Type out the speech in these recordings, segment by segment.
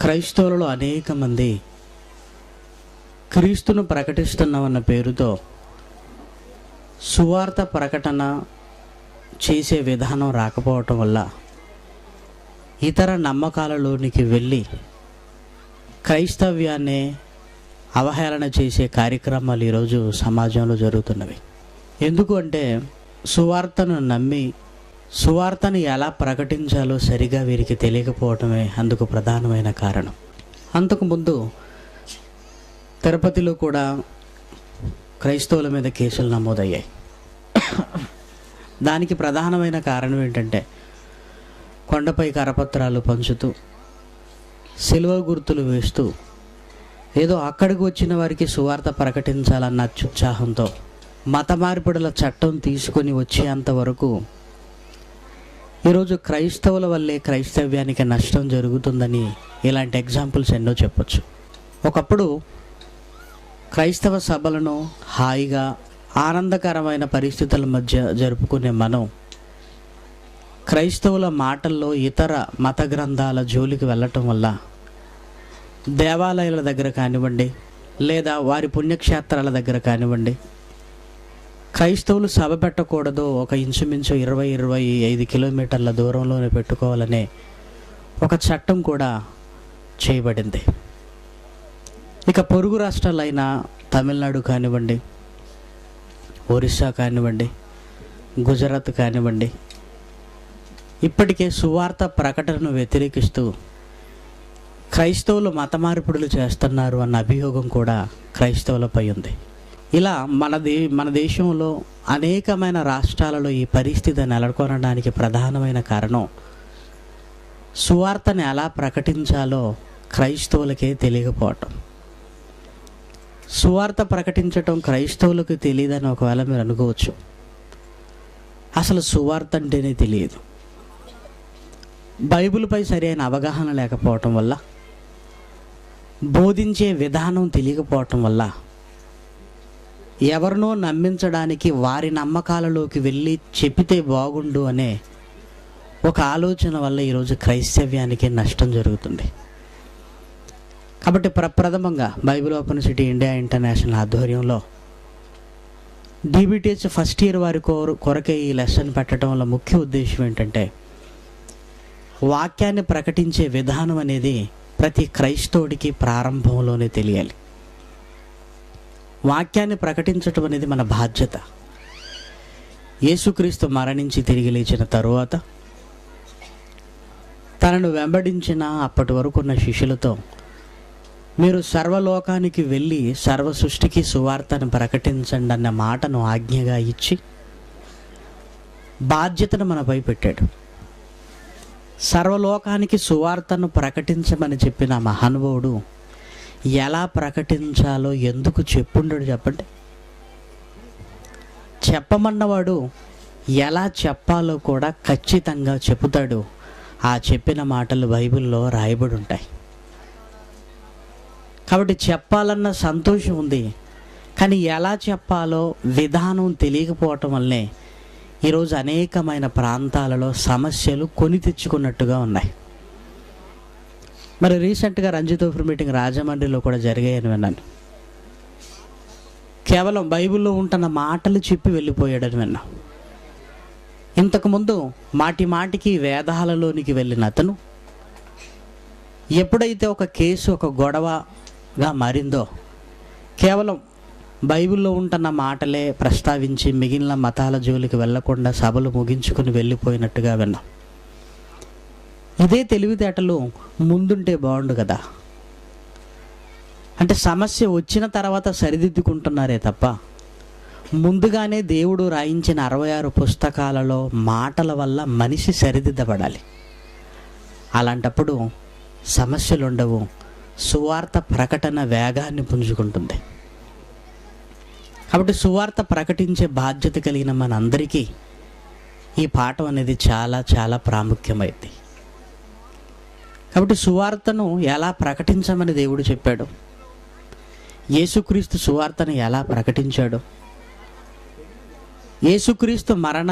క్రైస్తవులలో అనేక మంది క్రీస్తును ప్రకటిస్తున్నామన్న పేరుతో సువార్త ప్రకటన చేసే విధానం రాకపోవటం వల్ల ఇతర నమ్మకాలలోనికి వెళ్ళి క్రైస్తవ్యాన్ని అవహేళన చేసే కార్యక్రమాలు ఈరోజు సమాజంలో జరుగుతున్నవి. ఎందుకు అంటే సువార్తను నమ్మి సువార్తను ఎలా ప్రకటించాలో సరిగా వీరికి తెలియకపోవటమే అందుకు ప్రధానమైన కారణం. అంతకుముందు తిరుపతిలో కూడా క్రైస్తవుల మీద కేసులు నమోదయ్యాయి. దానికి ప్రధానమైన కారణం ఏంటంటే కొండపై కరపత్రాలు పంచుతూ సిలువ గుర్తులు వేస్తూ ఏదో అక్కడికి వచ్చిన వారికి సువార్త ప్రకటించాలన్న అత్యుత్సాహంతో మత మార్పిడుల చట్టం తీసుకొని వచ్చేంత వరకు ఈరోజు క్రైస్తవుల వల్లే క్రైస్తవ్యానికి నష్టం జరుగుతుందని ఇలాంటి ఎగ్జాంపుల్స్ ఎన్నో చెప్పొచ్చు. ఒకప్పుడు క్రైస్తవ సభలను హాయిగా ఆనందకరమైన పరిస్థితుల మధ్య జరుపుకునే మనం క్రైస్తవుల మాటల్లో ఇతర మత గ్రంథాల జోలికి వెళ్ళటం వల్ల దేవాలయాల దగ్గర కానివ్వండి లేదా వారి పుణ్యక్షేత్రాల దగ్గర కానివ్వండి క్రైస్తవులు సభ పెట్టకూడదు, ఒక ఇంచుమించు 20-25 కిలోమీటర్ల దూరంలోనే పెట్టుకోవాలనే ఒక చట్టం కూడా చేయబడింది. ఇక పొరుగు రాష్ట్రాలైన తమిళనాడు కానివ్వండి, ఒరిస్సా కానివ్వండి, గుజరాత్ కానివ్వండి, ఇప్పటికే సువార్త ప్రకటనను వ్యతిరేకిస్తూ క్రైస్తవులు మత మార్పిడులు చేస్తున్నారు అన్న అభియోగం కూడా క్రైస్తవులపై ఉంది. ఇలా మన దేశంలో అనేకమైన రాష్ట్రాలలో ఈ పరిస్థితి నెలకొనడానికి ప్రధానమైన కారణం సువార్తని ఎలా ప్రకటించాలో క్రైస్తవులకే తెలియకపోవటం. సువార్త ప్రకటించటం క్రైస్తవులకు తెలియదని ఒకవేళ మీరు అనుకోవచ్చు. అసలు సువార్త అంటేనే తెలియదు. బైబిల్పై సరైన అవగాహన లేకపోవటం వల్ల, బోధించే విధానం తెలియకపోవటం వల్ల ఎవరినో నమ్మించడానికి వారి నమ్మకాలలోకి వెళ్ళి చెప్పితే బాగుండు అనే ఒక ఆలోచన వల్ల ఈరోజు క్రైస్తవ్యానికి నష్టం జరుగుతుంది. కాబట్టి ప్రప్రథమంగా Bible open city India international ఆధ్వర్యంలో డిబిటిహెచ్ ఫస్ట్ ఇయర్ వారి కొరకే ఈ లెసన్ పెట్టడం వల్ల ముఖ్య ఉద్దేశం ఏంటంటే వాక్యాన్ని ప్రకటించే విధానం అనేది ప్రతి క్రైస్తవుడికి ప్రారంభంలోనే తెలియాలి. వాక్యాన్ని ప్రకటించటం అనేది మన బాధ్యత. యేసుక్రీస్తు మరణించి తిరిగి లేచిన తరువాత తనను వెంబడించిన అప్పటి వరకు ఉన్న శిష్యులతో మీరు సర్వలోకానికి వెళ్ళి సర్వ సృష్టికి సువార్తను ప్రకటించండి అన్న మాటను ఆజ్ఞగా ఇచ్చి బాధ్యతను మనపై పెట్టాడు. సర్వలోకానికి సువార్తను ప్రకటించమని చెప్పిన మహానుభావుడు ఎలా ప్రకటించాలో ఎందుకు చెప్పుండడు చెప్పండి. చెప్పమన్నవాడు ఎలా చెప్పాలో కూడా ఖచ్చితంగా చెబుతాడు. ఆ చెప్పిన మాటలు బైబిల్లో రాయబడి ఉంటాయి. కాబట్టి చెప్పాలన్న సంతోషం ఉంది, కానీ ఎలా చెప్పాలో విధానం తెలియకపోవటం వల్లే ఈరోజు అనేకమైన ప్రాంతాలలో సమస్యలు కొని తెచ్చుకున్నట్టుగా ఉన్నాయి. మరి రీసెంట్గా రంజితోఫర్ మీటింగ్ రాజమండ్రిలో కూడా జరిగాయని విన్నాను. కేవలం బైబిల్లో ఉంటున్న మాటలు చెప్పి వెళ్ళిపోయాడని విన్నా. ఇంతకుముందు మాటికి వేదాలలోనికి వెళ్ళిన అతను ఎప్పుడైతే ఒక కేసు ఒక గొడవగా మారిందో కేవలం బైబిల్లో ఉంటున్న మాటలే ప్రస్తావించి మిగిలిన మతాల జోలికి వెళ్లకుండా సభలు ముగించుకుని వెళ్ళిపోయినట్టుగా విన్నాం. ఇదే తెలివితేటలు ముందుంటే బాగుండు కదా. అంటే సమస్య వచ్చిన తర్వాత సరిదిద్దుకుంటున్నారే తప్ప ముందుగానే దేవుడు రాయించిన 66 పుస్తకాలలో మాటల వల్ల మనిషి సరిదిద్దబడాలి. అలాంటప్పుడు సమస్యలు ఉండవు, సువార్త ప్రకటన వేగాన్ని పుంజుకుంటుంది. కాబట్టి సువార్త ప్రకటించే బాధ్యత కలిగిన మనందరికీ ఈ పాఠం అనేది చాలా చాలా ప్రాముఖ్యమైంది. కాబట్టి సువార్తను ఎలా ప్రకటించమని దేవుడు చెప్పాడు, యేసుక్రీస్తు సువార్తను ఎలా ప్రకటించాడు, యేసుక్రీస్తు మరణ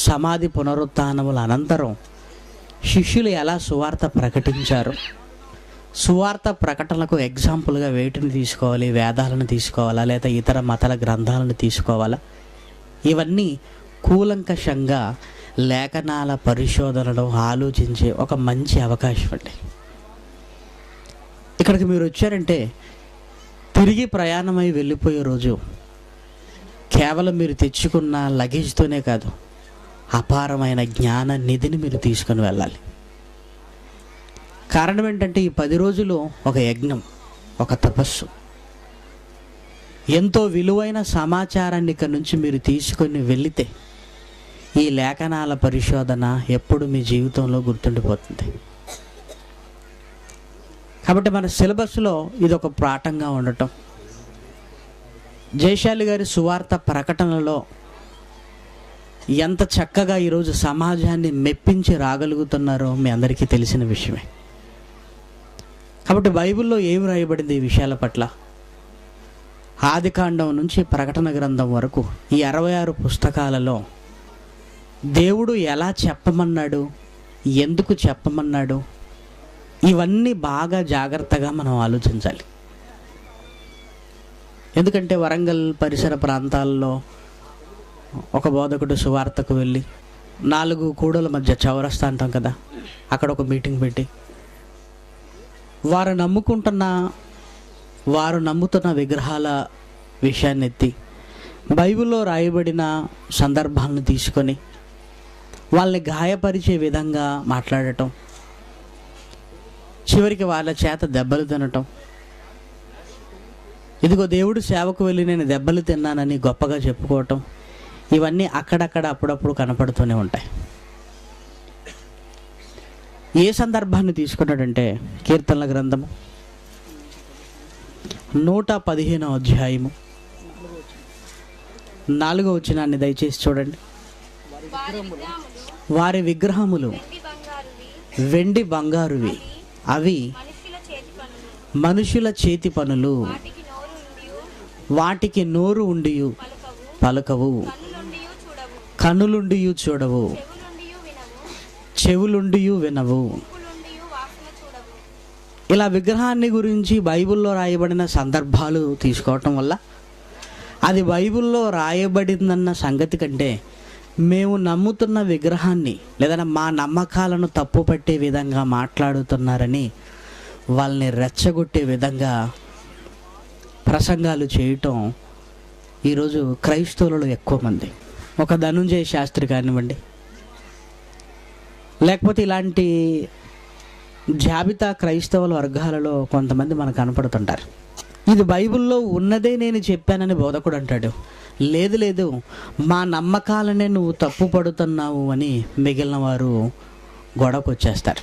సమాధి పునరుత్థానముల అనంతరం శిష్యులు ఎలా సువార్త ప్రకటించారు, సువార్త ప్రకటనలకు ఎగ్జాంపుల్గా వేటిని తీసుకోవాలి? వేదాలను తీసుకోవాలా, లేదా ఇతర మతాల గ్రంథాలను తీసుకోవాలా? ఇవన్నీ కూలంకషంగా లేఖనాల పరిశోధనలో ఆలోచించే ఒక మంచి అవకాశం అండి. ఇక్కడికి మీరు వచ్చారంటే తిరిగి ప్రయాణమై వెళ్ళిపోయే రోజు కేవలం మీరు తెచ్చుకున్న లగేజ్తోనే కాదు, అపారమైన జ్ఞాన నిధిని మీరు తీసుకొని వెళ్ళాలి. కారణం ఏంటంటే ఈ 10 రోజులు ఒక యజ్ఞం, ఒక తపస్సు. ఎంతో విలువైన సమాచారాన్ని ఇక్కడ నుంచి మీరు తీసుకొని వెళితే ఈ లేఖనాల పరిశోధన ఎప్పుడు మీ జీవితంలో గుర్తుండిపోతుంది. కాబట్టి మన సిలబస్లో ఇది ఒక పాఠంగా ఉండటం, జయశాలి గారి సువార్త ప్రకటనలో ఎంత చక్కగా ఈరోజు సమాజాన్ని మెప్పించి రాగలుగుతున్నారో మీ అందరికీ తెలిసిన విషయమే. కాబట్టి బైబిల్లో ఏమి రాయబడింది ఈ విషయాల పట్ల? ఆదికాండం నుంచి ప్రకటన గ్రంథం వరకు ఈ 66 పుస్తకాలలో దేవుడు ఎలా చెప్పమన్నాడు, ఎందుకు చెప్పమన్నాడు, ఇవన్నీ బాగా జాగ్రత్తగా మనం ఆలోచించాలి. ఎందుకంటే వరంగల్ పరిసర ప్రాంతాల్లో ఒక బోధకుడు సువార్తకు వెళ్ళి 4 కూడల మధ్య చౌరస్తా అంటాం కదా, అక్కడ ఒక మీటింగ్ పెట్టి వారు నమ్ముతున్న విగ్రహాల విషయాన్ని ఎత్తి బైబిల్లో రాయబడిన సందర్భాలను తీసుకొని వాళ్ళని గాయపరిచే విధంగా మాట్లాడటం, చివరికి వాళ్ళ చేత దెబ్బలు తినటం. ఇదిగో దేవుడు సేవకు వెళ్ళి నేను దెబ్బలు తిన్నానని గొప్పగా చెప్పుకోవటం, ఇవన్నీ అక్కడక్కడ అప్పుడప్పుడు కనపడుతూనే ఉంటాయి. ఏ సందర్భాన్ని తీసుకున్నాడంటే కీర్తనల గ్రంథము 115వ అధ్యాయము 4వ వచనాన్ని దయచేసి చూడండి. వారి విగ్రహములు వెండి బంగారువి, అవి మనుషుల చేతి పనులు, వాటికి నోరు ఉండియు పలకవు, కన్నులుండియు చూడవు, చెవులుండియు వినవు. ఇలా విగ్రహాన్ని గురించి బైబిల్లో రాయబడిన సందర్భాలు తీసుకోవటం వల్ల అది బైబిల్లో రాయబడిందన్న సంగతి కంటే మేము నమ్ముతున్న విగ్రహాన్ని లేదా మా నమ్మకాలను తప్పు పట్టే విధంగా మాట్లాడుతున్నారని వాళ్ళని రెచ్చగొట్టే విధంగా ప్రసంగాలు చేయటం ఈరోజు క్రైస్తవులలో ఎక్కువ మంది. ఒక ధనుంజయ శాస్త్రి కానివ్వండి, లేకపోతే ఇలాంటి జాబితా క్రైస్తవుల వర్గాలలో కొంతమంది మనకు కనపడుతుంటారు. ఇది బైబిల్లో ఉన్నదే నేను చెప్పానని బోధకుడు అంటాడు. లేదు మా నమ్మకాలనే నువ్వు తప్పు పడుతున్నావు అని మిగిలిన వారు గొడవకు వచ్చేస్తారు.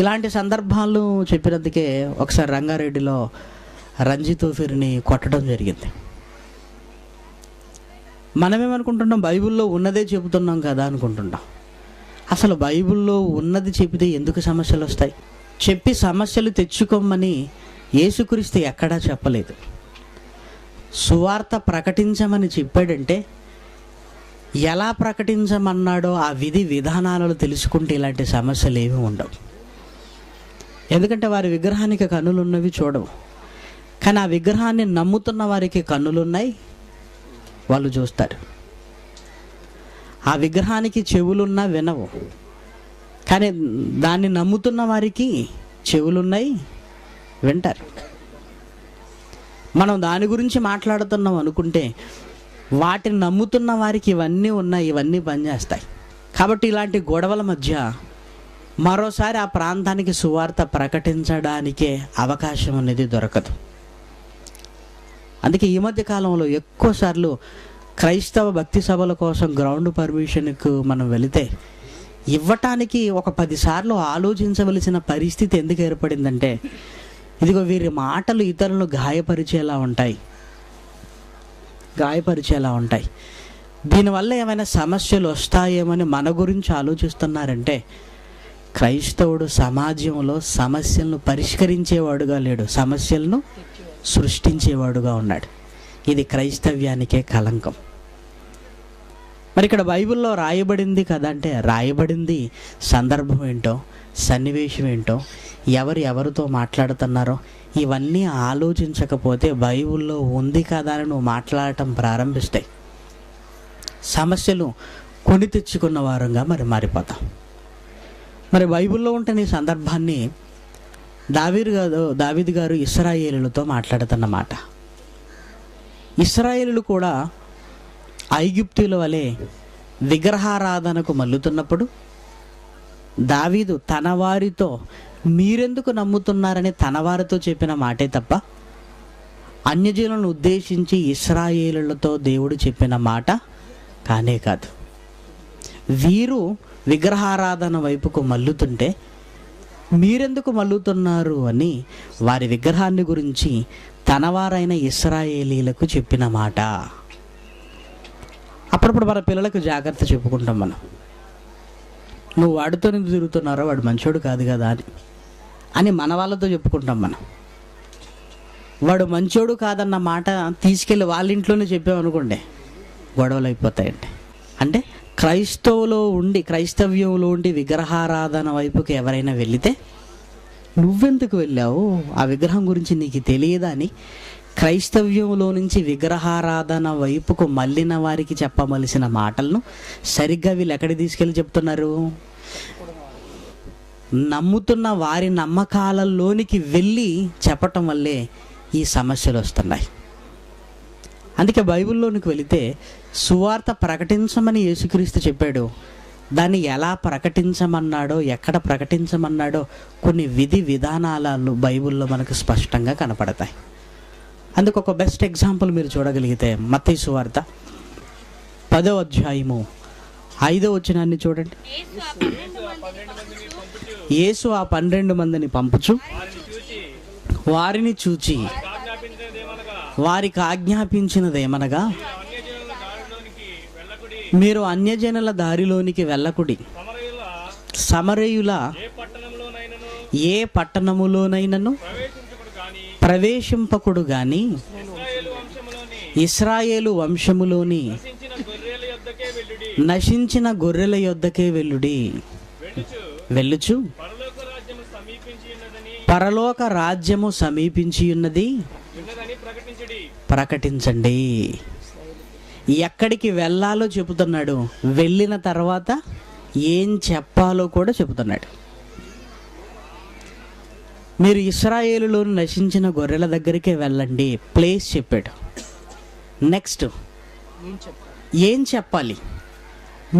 ఇలాంటి సందర్భాలు చెప్పినందుకే ఒకసారి రంగారెడ్డిలో రంజితోఫిర్ని కొట్టడం జరిగింది. మనమేమనుకుంటున్నాం, బైబిల్లో ఉన్నదే చెబుతున్నాం కదా అనుకుంటున్నాం. అసలు బైబిల్లో ఉన్నది చెబితే ఎందుకు సమస్యలు వస్తాయి? చెప్పి సమస్యలు తెచ్చుకోమని యేసుక్రీస్తు ఎక్కడా చెప్పలేదు. సువార్త ప్రకటించమని చెప్పాడంటే ఎలా ప్రకటించమన్నాడో ఆ విధి విధానాలను తెలుసుకుంటే ఇలాంటి సమస్యలు ఏమీ ఉండవు. ఎందుకంటే వారి విగ్రహానికి కన్నులున్నవి చూడవు, కానీ ఆ విగ్రహాన్ని నమ్ముతున్న వారికి కన్నులున్నాయి, వాళ్ళు చూస్తారు. ఆ విగ్రహానికి చెవులున్నా వినవు, కానీ దాన్ని నమ్ముతున్న వారికి చెవులున్నాయి, వింటారు. మనం దాని గురించి మాట్లాడుతున్నాం అనుకుంటే వాటిని నమ్ముతున్న వారికి ఇవన్నీ ఉన్నాయి, ఇవన్నీ పనిచేస్తాయి. కాబట్టి ఇలాంటి గొడవల మధ్య మరోసారి ఆ ప్రాంతానికి సువార్త ప్రకటించడానికే అవకాశం అనేది దొరకదు. అందుకే ఈ మధ్య కాలంలో ఎక్కువసార్లు క్రైస్తవ భక్తి సభల కోసం గ్రౌండ్ పర్మిషన్కు మనం వెళితే ఇవ్వటానికి ఒక 10 సార్లు ఆలోచించవలసిన పరిస్థితి ఎందుకు ఏర్పడిందంటే, ఇదిగో వీరి మాటలు ఇతరులను గాయపరిచేలా ఉంటాయి. దీనివల్ల ఏమైనా సమస్యలు వస్తాయేమని మన గురించి ఆలోచిస్తున్నారంటే, క్రైస్తవుడు సమాజంలో సమస్యలను పరిష్కరించేవాడుగా లేడు, సమస్యలను సృష్టించేవాడుగా ఉన్నాడు. ఇది క్రైస్తవ్యానికే కలంకం. మరి ఇక్కడ బైబిల్లో రాయబడింది కదా అంటే రాయబడింది సందర్భం ఏంటో, సన్నివేశం ఏంటో, ఎవరితో మాట్లాడుతున్నారో ఇవన్నీ ఆలోచించకపోతే బైబిల్లో ఉంది కదా అని నువ్వు మాట్లాడటం ప్రారంభిస్తాయి సమస్యలు కొని తెచ్చుకున్న వారంగా మారిపోతాం. మరి బైబిల్లో ఉంటున్న ఈ సందర్భాన్ని దావీదు గారు ఇశ్రాయేలులతో మాట్లాడుతున్న మాట. ఇశ్రాయేలులు కూడా ఐగుప్తీయుల వలె విగ్రహారాధనకు మల్లుతున్నప్పుడు దావీదు తన వారితో మీరెందుకు నమ్ముతున్నారని తన వారితో చెప్పిన మాటే తప్ప అన్యజనులను ఉద్దేశించి ఇశ్రాయేలులతో దేవుడు చెప్పిన మాట కానే కాదు. వీరు విగ్రహారాధన వైపుకు మల్లుతుంటే మీరెందుకు మల్లుతున్నారు అని వారి విగ్రహాన్ని గురించి తనవారైన ఇశ్రాయేలీలకు చెప్పిన మాట. అప్పుడప్పుడు మన పిల్లలకు జాగ్రత్త చెప్పుకుంటాం మనం, నువ్వు వాడితో ఎందుకు తిరుగుతున్నారో వాడు మంచోడు కాదు కదా అని మన వాళ్ళతో చెప్పుకుంటాం మనం. వాడు మంచోడు కాదన్న మాట తీసుకెళ్ళి వాళ్ళ ఇంట్లోనే చెప్పామనుకోండి గొడవలు అయిపోతాయండి. అంటే క్రైస్తవ్యంలో ఉండి విగ్రహారాధన వైపుకి ఎవరైనా వెళితే నువ్వెందుకు వెళ్ళావు, ఆ విగ్రహం గురించి నీకు తెలియదా అని క్రైస్తవ్యంలో నుంచి విగ్రహారాధన వైపుకు మళ్ళిన వారికి చెప్పవలసిన మాటలను సరిగ్గా వీళ్ళు ఎక్కడికి తీసుకెళ్ళి చెప్తున్నారు? నమ్ముతున్న వారి నమ్మకాలలోనికి వెళ్ళి చెప్పటం వల్లే ఈ సమస్యలు వస్తున్నాయి. అందుకే బైబిల్లోనికి వెళితే సువార్త ప్రకటించమని యేసుక్రీస్తు చెప్పాడు. దాన్ని ఎలా ప్రకటించమన్నాడో, ఎక్కడ ప్రకటించమన్నాడో కొన్ని విధి విధానాలు బైబిల్లో మనకు స్పష్టంగా కనపడతాయి. అందుకు ఒక బెస్ట్ ఎగ్జాంపుల్ మీరు చూడగలిగితే మత్తయి సువార్త 10వ అధ్యాయము 5వ వచనాన్ని చూడండి. యేసు ఆ 12 మందిని పంపుచు వారిని చూచి వారికి ఆజ్ఞాపించినదేమనగా, మీరు అన్యజనుల దారిలోనికి వెళ్ళకుడి, సమరయుల ఏ పట్టణములోనైనను ప్రవేశింపకుడు గాని ఇశ్రాయేలు వంశములోని నశించిన గొర్రెల యొద్దకే వెళ్ళుచు పరలోక రాజ్యము సమీపించి ఉన్నది ప్రకటించండి. ఎక్కడికి వెళ్ళాలో చెబుతున్నాడు, వెళ్ళిన తర్వాత ఏం చెప్పాలో కూడా చెబుతున్నాడు. మీరు ఇశ్రాయేలులోని నశించిన గొర్రెల దగ్గరికే వెళ్ళండి, ప్లేస్ చెప్పాడు. నెక్స్ట్ ఏం చెప్పాలి,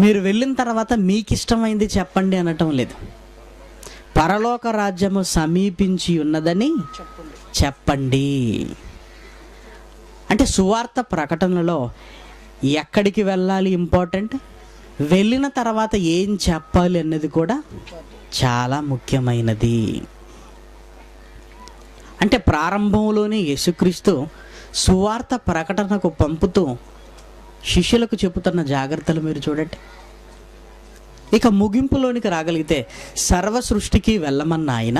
మీరు వెళ్ళిన తర్వాత మీకు ఇష్టమైంది చెప్పండి అనటం లేదు. పరలోక రాజ్యము సమీపించి ఉన్నదని చెప్పండి. అంటే సువార్త ప్రకటనలో ఎక్కడికి వెళ్ళాలి ఇంపార్టెంట్, వెళ్ళిన తర్వాత ఏం చెప్పాలి అన్నది కూడా చాలా ముఖ్యమైనది. అంటే ప్రారంభంలోనే యేసుక్రీస్తు సువార్త ప్రకటనకు పంపుతూ శిష్యులకు చెబుతున్న జాగ్రత్తలు మీరు చూడండి. ఇక ముగింపులోనికి రాగలిగితే సర్వ సృష్టికి వెళ్ళమన్న ఆయన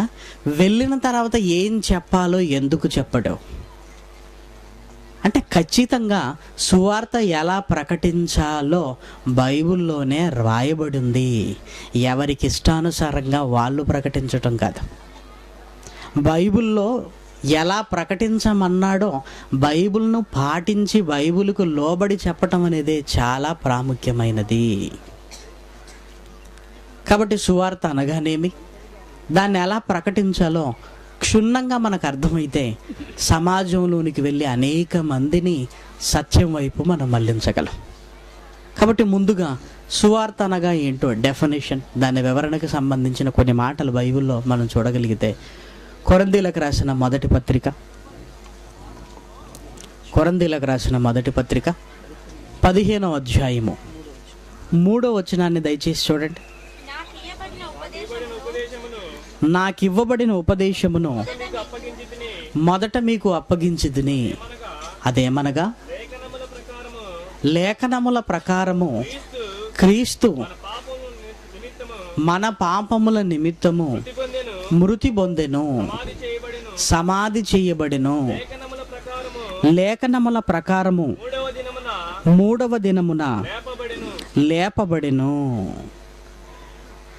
వెళ్ళిన తర్వాత ఏం చెప్పాలో ఎందుకు చెప్పడు అంటే ఖచ్చితంగా సువార్త ఎలా ప్రకటించాలో బైబిల్లోనే రాయబడి ఉంది. ఎవరికి ఇష్టానుసారంగా వాళ్ళు ప్రకటించటం కాదు. బైబిల్లో ఎలా ప్రకటించమన్నాడో బైబిల్ను పాటించి బైబిల్కు లోబడి చెప్పటం అనేది చాలా ప్రాముఖ్యమైనది. కాబట్టి సువార్త అనగానేమి, దాన్ని ఎలా ప్రకటించాలో క్షుణ్ణంగా మనకు అర్థమైతే సమాజంలోనికి వెళ్ళి అనేక మందిని సత్యం వైపు మనం మళ్లించగలం. కాబట్టి ముందుగా సువార్త అనగా ఏంటో డెఫినేషన్, దాని వివరణకు సంబంధించిన కొన్ని మాటలు బైబిల్లో మనం చూడగలిగితే కొరింథీయులకు రాసిన మొదటి పత్రిక 15వ అధ్యాయము 3వ వచనాన్ని దయచేసి చూడండి. నాకివ్వబడిన ఉపదేశమును మొదట మీకు అప్పగించితిని, అదేమనగా లేఖనముల ప్రకారము క్రీస్తు మన పాపముల నిమిత్తము మృతి పొందెను, సమాధి చేయబడెను, లేఖనముల ప్రకారము 3వ దినమున లేపబడెను.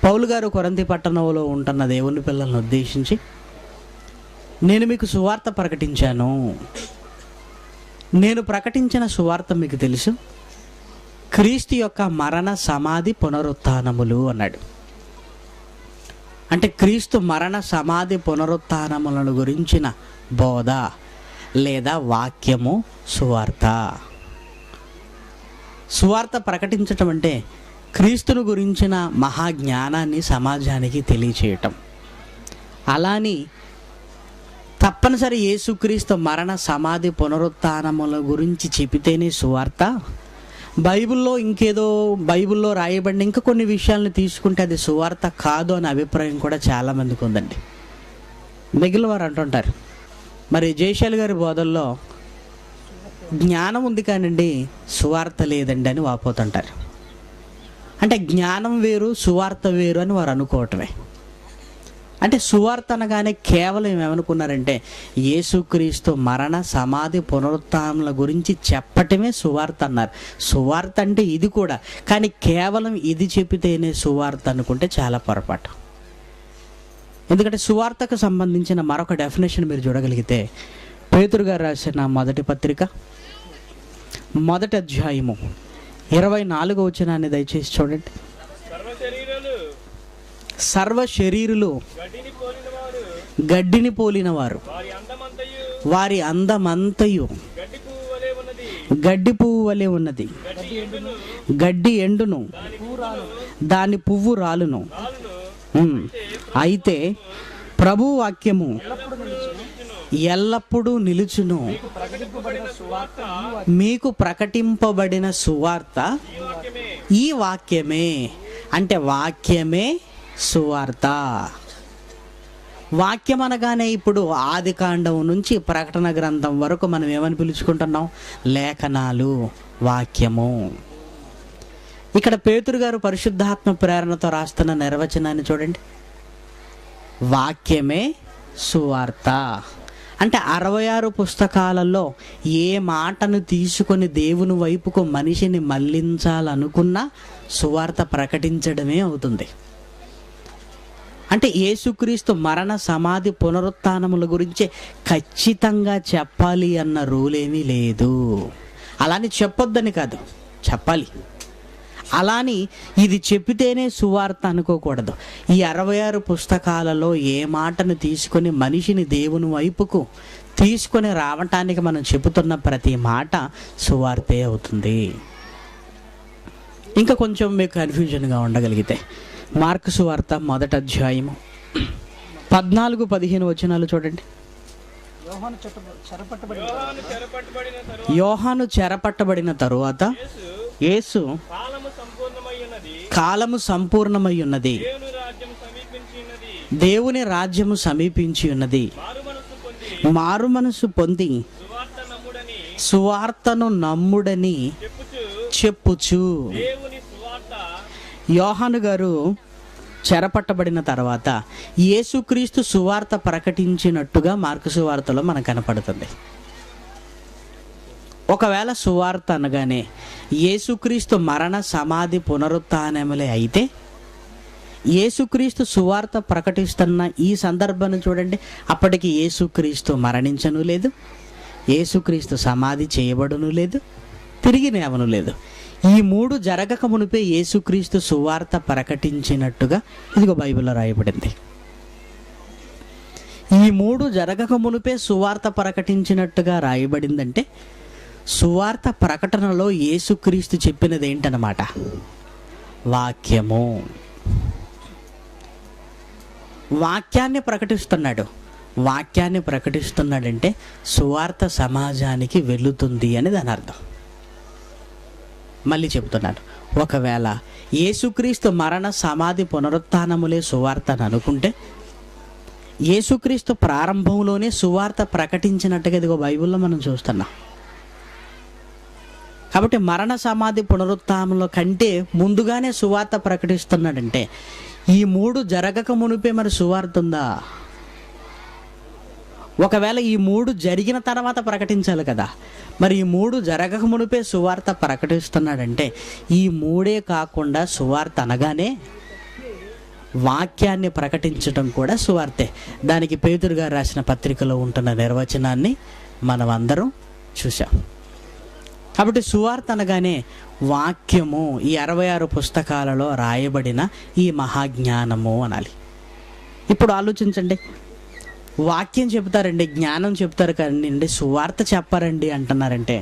పౌలు గారు కొరింథీ పట్టణంలో ఉంటున్న దేవుని పిల్లలను ఉద్దేశించి, నేను మీకు సువార్త ప్రకటించాను. నేను ప్రకటించిన సువార్త మీకు తెలుసు, క్రీస్తు యొక్క మరణ సమాధి పునరుత్థానములు అన్నాడు. అంటే క్రీస్తు మరణ సమాధి పునరుత్థానములను గురించిన బోధ లేదా వాక్యము సువార్త. సువార్త ప్రకటించటం అంటే క్రీస్తును గురించిన మహాజ్ఞానాన్ని సమాజానికి తెలియచేయటం. అలాని తప్పనిసరి యేసుక్రీస్తు మరణ సమాధి పునరుత్థానముల గురించి చెబితేనే సువార్త, బైబిల్లో రాయబడిన ఇంకా కొన్ని విషయాలను తీసుకుంటే అది సువార్త కాదు అనే అభిప్రాయం కూడా చాలామందికి ఉందండి. మిగిలిన వారు అంటుంటారు, మరి జయశాలి గారి బోధల్లో జ్ఞానం ఉంది కానండి సువార్త లేదండి అని వాపోతుంటారు. అంటే జ్ఞానం వేరు సువార్త వేరు అని వారు అనుకోవటమే. అంటే సువార్త అనగానే కేవలం ఏమనుకున్నారంటే యేసుక్రీస్తు మరణ సమాధి పునరుత్థానముల గురించి చెప్పటమే సువార్త అన్నారు. సువార్త అంటే ఇది కూడా, కానీ కేవలం ఇది చెప్పితేనే సువార్త అనుకుంటే చాలా పొరపాటు. ఎందుకంటే సువార్తకు సంబంధించిన మరొక డెఫినేషన్ మీరు చూడగలిగితే పేతురు గారు రాసిన మొదటి పత్రిక 1వ అధ్యాయము 24వ వచనాన్ని దయచేసి చూడండి. సర్వ శరీరులు గడ్డిని పోలిన వారు, వారి అందమంతయు గడ్డి పువ్వు వలె ఉన్నది. గడ్డి ఎండును, దాని పువ్వు రాలును. అయితే ప్రభు వాక్యము ఎల్లప్పుడూ నిలుచును. మీకు ప్రకటింపబడిన సువార్త ఈ వాక్యమే. అంటే వాక్యమే సువార్త. వాక్యం అనగానే ఇప్పుడు ఆది కాండం నుంచి ప్రకటన గ్రంథం వరకు మనం ఏమని పిలుచుకుంటున్నాం? లేఖనాలు, వాక్యము. ఇక్కడ పేతురు గారు పరిశుద్ధాత్మ ప్రేరణతో రాస్తున్న నిర్వచనాన్ని చూడండి. వాక్యమే సువార్త. అంటే 66 పుస్తకాలలో ఏ మాటను తీసుకొని దేవుని వైపుకు మనిషిని మళ్ళించాలనుకున్నా సువార్త ప్రకటించడమే అవుతుంది. అంటే యేసుక్రీస్తు మరణ సమాధి పునరుత్థానముల గురించి ఖచ్చితంగా చెప్పాలి అన్న రూల్ ఏమీ లేదు. అలాని చెప్పొద్దని కాదు, చెప్పాలి. అలాని ఇది చెప్పితేనే సువార్త అనుకోకూడదు. ఈ 66 పుస్తకాలలో ఏ మాటను తీసుకొని మనిషిని దేవుని వైపుకు తీసుకొని రావటానికి మనం చెబుతున్న ప్రతి మాట సువార్తే అవుతుంది. ఇంకా కొంచెం మీకు కన్ఫ్యూజన్గా ఉండగలిగితే మార్కు సువార్త 1వ అధ్యాయము 14-15 వచనాలు చూడండి. యోహాను చెరపట్టబడిన తరువాత యేసు కాలము సంపూర్ణమై ఉన్నది, దేవుని రాజ్యము సమీపించి ఉన్నది, మారు మనసు పొంది సువార్తను నమ్ముడని చెప్పుచు. యోహాను గారు చెరపట్టబడిన తర్వాత యేసుక్రీస్తు సువార్త ప్రకటించినట్టుగా మార్కు సువార్తలో మనకు కనపడుతుంది. ఒకవేళ సువార్త అనగానే యేసుక్రీస్తు మరణ సమాధి పునరుత్థానములే అయితే యేసుక్రీస్తు సువార్త ప్రకటిస్తున్న ఈ సందర్భాన్ని చూడండి. అప్పటికి యేసుక్రీస్తు మరణించను లేదు, యేసుక్రీస్తు సమాధి చేయబడును లేదు, తిరిగి లేవను లేదు. ఈ 3 జరగక మునిపే యేసుక్రీస్తు సువార్త ప్రకటించినట్టుగా ఇదిగో బైబిల్లో రాయబడింది. ఈ 3 జరగక మునిపే సువార్త ప్రకటించినట్టుగా రాయబడిందంటే సువార్త ప్రకటనలో యేసుక్రీస్తు చెప్పినది ఏంటన్నమాట? వాక్యము. వాక్యాన్ని ప్రకటిస్తున్నాడు. వాక్యాన్ని ప్రకటిస్తున్నాడంటే సువార్త సమాజానికి వెళుతుంది అని దాని అర్థం. మళ్ళీ చెబుతున్నాను, ఒకవేళ యేసుక్రీస్తు మరణ సమాధి పునరుత్థానములే సువార్త అని అనుకుంటే యేసుక్రీస్తు ప్రారంభంలోనే సువార్త ప్రకటించినట్టుగా ఇదిగో బైబిల్లో మనం చూస్తున్నాం. కాబట్టి మరణ సమాధి పునరుత్థానముల కంటే ముందుగానే సువార్త ప్రకటిస్తున్నాడంటే ఈ 3 జరగక మునిపే మరి సువార్త ఉందా? ఒకవేళ ఈ 3 జరిగిన తర్వాత ప్రకటించాలి కదా, మరి ఈ 3 జరగక మునిపే సువార్త ప్రకటిస్తున్నాడంటే ఈ 3 కాకుండా సువార్త అనగానే వాక్యాన్ని ప్రకటించడం కూడా సువార్తే. దానికి పేతురు గారు రాసిన పత్రికలో ఉంటున్న నిర్వచనాన్ని మనం అందరం చూసాం. కాబట్టి సువార్త అనగానే వాక్యము, ఈ 66 పుస్తకాలలో రాయబడిన ఈ మహాజ్ఞానము అనాలి. ఇప్పుడు ఆలోచించండి, వాక్యం చెప్తారండి, జ్ఞానం చెప్తారు కానీ సువార్త చెప్పారండి అంటున్నారంటే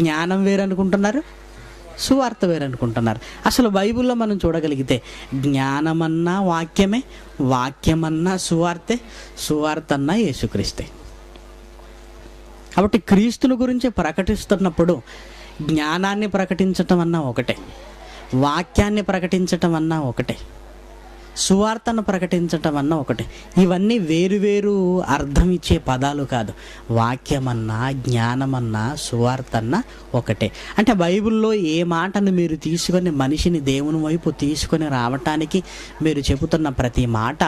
జ్ఞానం వేరనుకుంటున్నారు, సువార్త వేరనుకుంటున్నారు. అసలు బైబిల్లో మనం చూడగలిగితే జ్ఞానమన్నా వాక్యమే, వాక్యమన్నా సువార్తే, సువార్త అన్నా యేసుక్రీస్తే. కాబట్టి క్రీస్తుని గురించి ప్రకటిస్తున్నప్పుడు జ్ఞానాన్ని ప్రకటించటం అన్నా ఒకటే, వాక్యాన్ని ప్రకటించటం అన్నా ఒకటే, సువార్తను ప్రకటించటం అన్నా ఒకటే. ఇవన్నీ వేరువేరు అర్థం ఇచ్చే పదాలు కాదు. వాక్యమన్నా, జ్ఞానమన్నా, సువార్త అన్నా ఒకటే. అంటే బైబిల్లో ఏ మాటను మీరు తీసుకొని మనిషిని దేవుని వైపు తీసుకొని రావటానికి మీరు చెబుతున్న ప్రతి మాట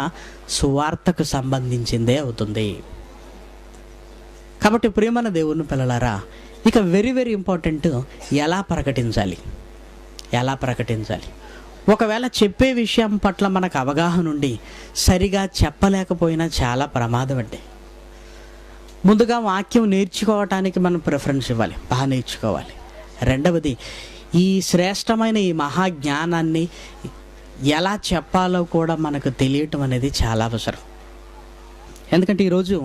సువార్తకు సంబంధించిందే అవుతుంది. కాబట్టి ప్రియమైన దేవుని పిల్లలారా, ఇక వెరీ వెరీ ఇంపార్టెంట్, ఎలా ప్రకటించాలి. ఒకవేళ చెప్పే విషయం పట్ల మనకు అవగాహన ఉండి సరిగా చెప్పలేకపోయినా చాలా ప్రమాదం అండి. ముందుగా వాక్యం నేర్చుకోవటానికి మనం ప్రిఫరెన్స్ ఇవ్వాలి, బాగా నేర్చుకోవాలి. రెండవది, ఈ శ్రేష్టమైన ఈ మహాజ్ఞానాన్ని ఎలా చెప్పాలో కూడా మనకు తెలియటం అనేది చాలా అవసరం. ఎందుకంటే ఈరోజు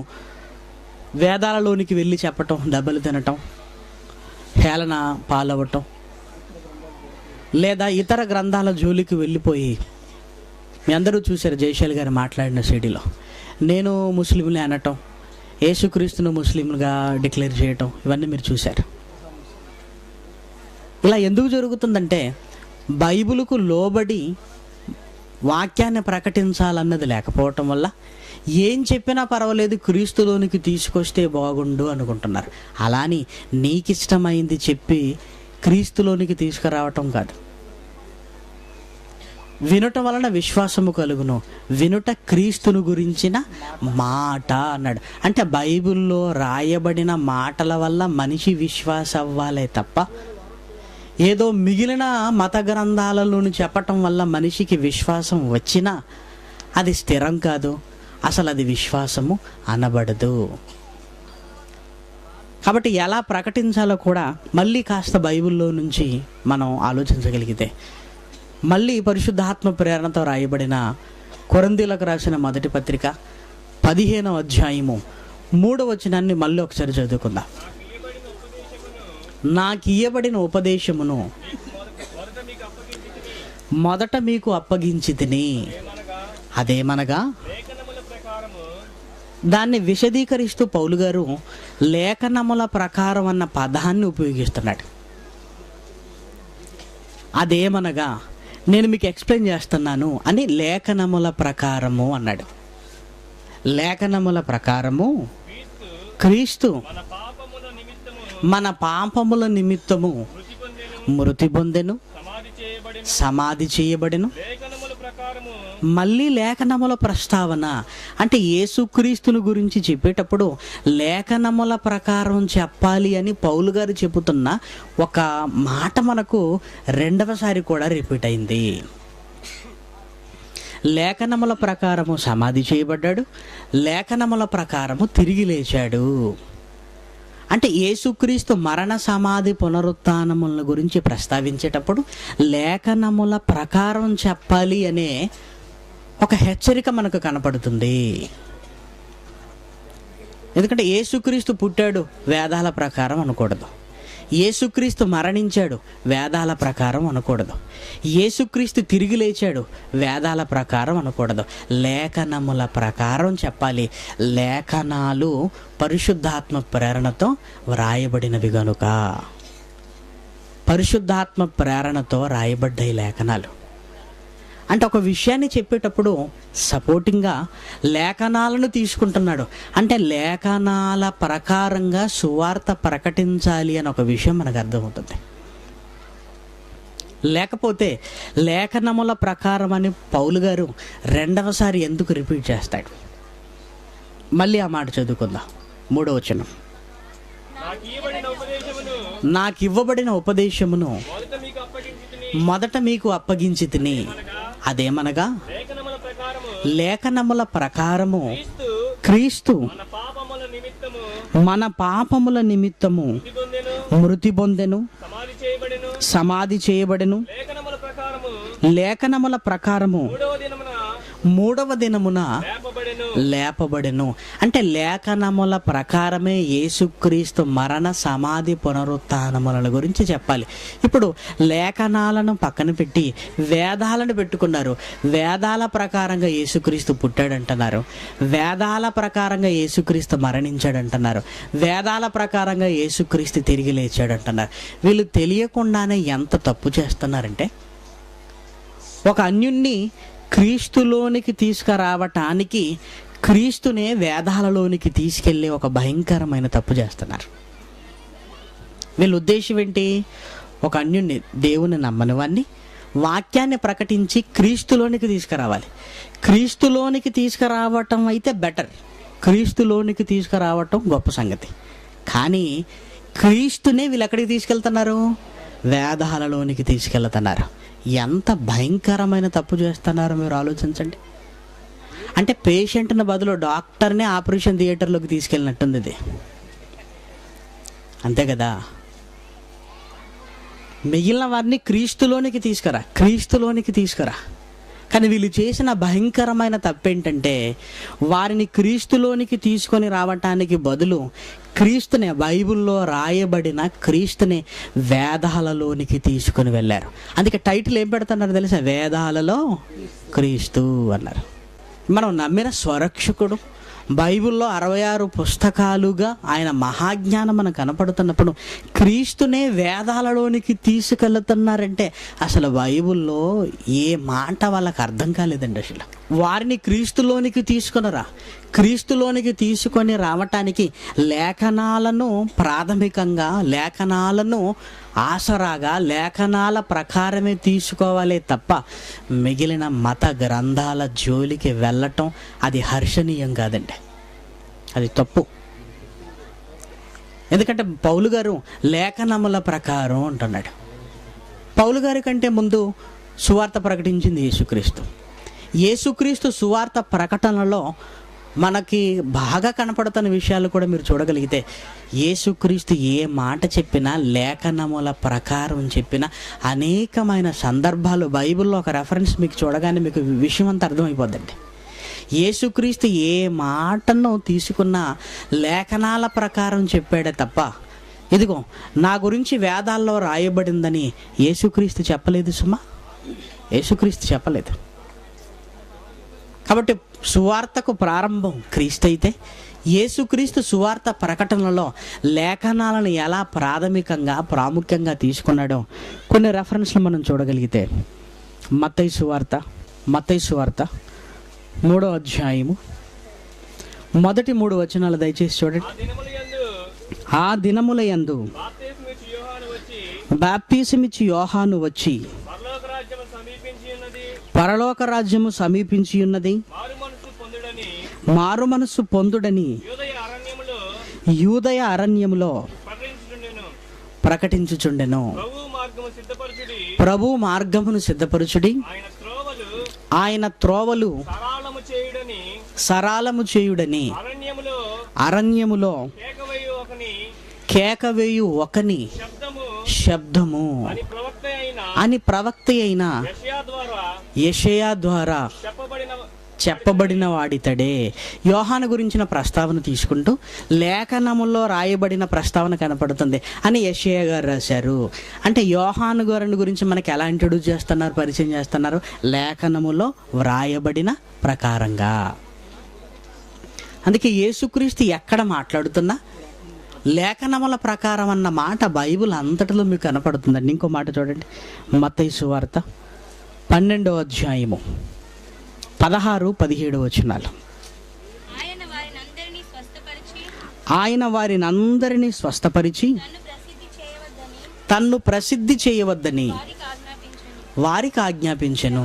వేదాలలోనికి వెళ్ళి చెప్పటం, దెబ్బలు తినటం, హేళన పాలవటం, లేదా ఇతర గ్రంథాల జోలికి వెళ్ళిపోయి, మీ అందరూ చూశారు జయశాలి గారు మాట్లాడిన సీడీలో, నేను ముస్లింలే అనటం, యేసుక్రీస్తును ముస్లింలుగా డిక్లేర్ చేయటం, ఇవన్నీ మీరు చూశారు. ఇలా ఎందుకు జరుగుతుందంటే బైబిలుకు లోబడి వాక్యాన్ని ప్రకటించాలన్నది లేకపోవటం వల్ల ఏం చెప్పినా పర్వాలేదు, క్రీస్తులోనికి తీసుకొస్తే బాగుండు అనుకుంటున్నారు. అలాని నీకిష్టమైంది చెప్పి క్రీస్తులోనికి తీసుకురావటం కాదు. వినుట వలన విశ్వాసము కలుగును, వినుట క్రీస్తును గురించిన మాట అన్నాడు. అంటే బైబిల్లో రాయబడిన మాటల వల్ల మనిషి విశ్వాసం అవ్వాలే తప్ప ఏదో మిగిలిన మత గ్రంథాలలోని చెప్పటం వల్ల మనిషికి విశ్వాసం వచ్చినా అది స్థిరం కాదు, అసలు అది విశ్వాసము అనబడదు. కాబట్టి ఎలా ప్రకటించాలో కూడా మళ్ళీ కాస్త బైబిల్లో నుంచి మనం ఆలోచించగలిగితే, మళ్ళీ పరిశుద్ధాత్మ ప్రేరణతో రాయబడిన కొరింథీయులకు రాసిన మొదటి పత్రిక 15వ అధ్యాయము 3వ వచనాన్ని మళ్ళీ ఒకసారి చదువుకుందాం. నాకు ఇయ్యబడిన ఉపదేశమును మొదట మీకు అప్పగించి తిని, అదేమనగా దాన్ని విశదీకరిస్తూ పౌలు గారు లేఖనముల ప్రకారం అన్న పదాన్ని ఉపయోగిస్తున్నాడు. అదేమనగా నేను మీకు ఎక్స్ప్లెయిన్ చేస్తున్నాను అని లేఖనముల ప్రకారము అన్నాడు. లేఖనముల ప్రకారము క్రీస్తు మన పాపముల నిమిత్తము మృతి పొందెను, సమాధి చేయబడెను. మళ్ళీ లేఖనముల ప్రస్తావన అంటే యేసుక్రీస్తుని గురించి చెప్పేటప్పుడు లేఖనముల ప్రకారం చెప్పాలి అని పౌలు గారు చెబుతున్న ఒక మాట మనకు రెండవసారి కూడా రిపీట్ అయింది. లేఖనముల ప్రకారము సమాధి చేయబడ్డాడు, లేఖనముల ప్రకారము తిరిగి లేచాడు. అంటే యేసుక్రీస్తు మరణ సమాధి పునరుత్థానముల గురించి ప్రస్తావించేటప్పుడు లేఖనముల ప్రకారం చెప్పాలి అనే ఒక హెచ్చరిక మనకు కనపడుతుంది. ఎందుకంటే యేసుక్రీస్తు పుట్టాడు, వేదాల ప్రకారం అనకూడదు. యేసుక్రీస్తు మరణించాడు, వేదాల ప్రకారం అనకూడదు. యేసుక్రీస్తు తిరిగి లేచాడు, వేదాల ప్రకారం అనకూడదు. లేఖనముల ప్రకారం చెప్పాలి. లేఖనాలు పరిశుద్ధాత్మ ప్రేరణతో వ్రాయబడినవి గనుక, పరిశుద్ధాత్మ ప్రేరణతో రాయబడ్డాయి లేఖనాలు. అంటే ఒక విషయాన్ని చెప్పేటప్పుడు సపోర్టింగ్గా లేఖనాలను తీసుకుంటున్నాడు. అంటే లేఖనాల ప్రకారంగా సువార్త ప్రకటించాలి అని ఒక విషయం మనకు అర్థమవుతుంది. లేకపోతే లేఖనముల ప్రకారం అని పౌలు గారు రెండవసారి ఎందుకు రిపీట్ చేస్తాడు? మళ్ళీ ఆ మాట చదువుకుందాం. 3వ వచనం. నాకు ఇవ్వబడిన ఉపదేశమును మొదట మీకు అప్పగించి తిని, అదేమనగా లేఖనముల ప్రకారము క్రీస్తు మన పాపముల నిమిత్తము మృతి పొందెను, సమాధి చేయబడెను, లేఖనముల ప్రకారము 3వ దినమున లేపబడెను. అంటే లేఖనముల ప్రకారమే యేసుక్రీస్తు మరణ, సమాధి, పునరుత్థానముల గురించి చెప్పాలి. ఇప్పుడు లేఖనాలను పక్కన పెట్టి వేదాలను పెట్టుకున్నారు. వేదాల ప్రకారంగా యేసుక్రీస్తు పుట్టాడంటున్నారు, వేదాల ప్రకారంగా యేసుక్రీస్తు మరణించాడంటున్నారు, వేదాల ప్రకారంగా యేసుక్రీస్తు తిరిగి లేచాడంటున్నారు. వీళ్ళు తెలియకుండానే ఎంత తప్పు చేస్తున్నారంటే, ఒక అన్యుణ్ణి క్రీస్తులోనికి తీసుకురావటానికి క్రీస్తునే వేదాలలోనికి తీసుకెళ్ళి ఒక భయంకరమైన తప్పు చేస్తున్నారు. వీళ్ళ ఉద్దేశం ఏంటి? ఒక అన్యుణ్ణి, దేవుని నమ్మని వాడిని వాక్యాన్ని ప్రకటించి క్రీస్తులోనికి తీసుకురావాలి. క్రీస్తులోనికి తీసుకురావటం అయితే బెటర్, క్రీస్తులోనికి తీసుకురావటం గొప్ప సంగతి. కానీ క్రీస్తునే వీళ్ళు ఎక్కడికి తీసుకెళ్తున్నారు? వేదాలలోనికి తీసుకెళ్తున్నారు. ఎంత భయంకరమైన తప్పు చేస్తున్నారో మీరు ఆలోచించండి. అంటే పేషెంట్ని బదులు డాక్టర్నే ఆపరేషన్ థియేటర్లోకి తీసుకెళ్ళినట్టుంది ఇది. అంతే కదా? మిగిలిన వారిని క్రీస్తులోనికి తీసుకురా. కానీ వీళ్ళు చేసిన భయంకరమైన తప్పేంటంటే, వారిని క్రీస్తులోనికి తీసుకొని రావటానికి బదులు క్రీస్తునే, బైబిల్లో రాయబడిన క్రీస్తుని వేదాలలోనికి తీసుకొని వెళ్ళారు. అందుకే టైటిల్ ఏం పెడుతున్నారు తెలుసా? వేదాలలో క్రీస్తు అన్నారు. మనం నమ్మిన స్వరక్షకుడు, బైబిల్లో 66 పుస్తకాలుగా ఆయన మహాజ్ఞానం మనకు కనపడుతున్నప్పుడు క్రీస్తునే వేదాలలోనికి తీసుకెళ్తున్నారంటే అసలు బైబిల్లో ఏ మాట వాళ్ళకి అర్థం కాలేదండి. అసలు వారిని క్రీస్తులోనికి క్రీస్తులోనికి తీసుకొని రావటానికి లేఖనాలను ప్రాథమికంగా, లేఖనాలను ఆసరాగా, లేఖనాల ప్రకారమే తీసుకోవాలే తప్ప మిగిలిన మత గ్రంథాల జోలికి వెళ్ళటం అది హర్షణీయం కాదండి, అది తప్పు. ఎందుకంటే పౌలు గారు లేఖనముల ప్రకారం అంటున్నాడు. పౌలు గారి కంటే ముందు సువార్త ప్రకటించింది యేసుక్రీస్తు సువార్త ప్రకటనలో మనకి బాగా కనపడుతున్న విషయాలు కూడా మీరు చూడగలిగితే, యేసుక్రీస్తు ఏ మాట చెప్పినా లేఖనముల ప్రకారం చెప్పిన అనేకమైన సందర్భాలు బైబిల్లో ఒక రెఫరెన్స్ మీకు చూడగానే మీకు విషయం అంతా అర్థమైపోద్దండి. యేసుక్రీస్తు ఏ మాటను తీసుకున్నా లేఖనాల ప్రకారం చెప్పాడే తప్ప, ఇదిగో నా గురించి వేదాల్లో రాయబడిందని యేసుక్రీస్తు చెప్పలేదు సుమా, యేసుక్రీస్తు చెప్పలేదు. కాబట్టి సువార్తకు ప్రారంభం క్రీస్తు అయితే, యేసుక్రీస్తు సువార్త ప్రకటనలో లేఖనాలను ఎలా ప్రాముఖ్యంగా తీసుకున్నాడో కొన్ని రెఫరెన్స్లు మనం చూడగలిగితే, మత్తయి సువార్త 3వ అధ్యాయము మొదటి 3 వచనాలు దయచేసి చూడండి. ఆ దినముల యందు బాప్తిసమిచ్చి యోహాను వచ్చి, పరలోక రాజ్యము సమీపించి ఉన్నది, మారు మనసు పొందుడని యూదయ అరణ్యములో ప్రకటించుచుండెను. ప్రభు మార్గమును సిద్ధపరచుడి, ఆయన త్రోవలు సరాలము చేయుడని అరణ్యములో కేకవేయు ఒకని శబ్దము అని ప్రవక్త అయిన యెషయా ద్వారా చెప్పబడిన వాడితడే. యోహాను గురించిన ప్రస్తావన తీసుకుంటూ లేఖనములో రాయబడిన ప్రస్తావన కనపడుతుంది అని యెషయా గారు రాశారు. అంటే యోహాను గారిని గురించి మనకి ఎలా ఇంట్రొడ్యూస్ చేస్తున్నారు, పరిచయం చేస్తున్నారు? లేఖనములో వ్రాయబడిన ప్రకారంగా. అందుకే యేసుక్రీస్తు ఎక్కడ మాట్లాడుతున్నా లేఖనముల ప్రకారం అన్న మాట బైబిల్ అంతటిలో మీకు కనపడుతుందండి. ఇంకో మాట చూడండి, మత్తయి సువార్త 12వ అధ్యాయము 16-17 వచనాలు. ఆయన వారినందరినీ స్వస్థపరిచి తన్ను ప్రసిద్ధి చేయవద్దని వారికి ఆజ్ఞాపించెను.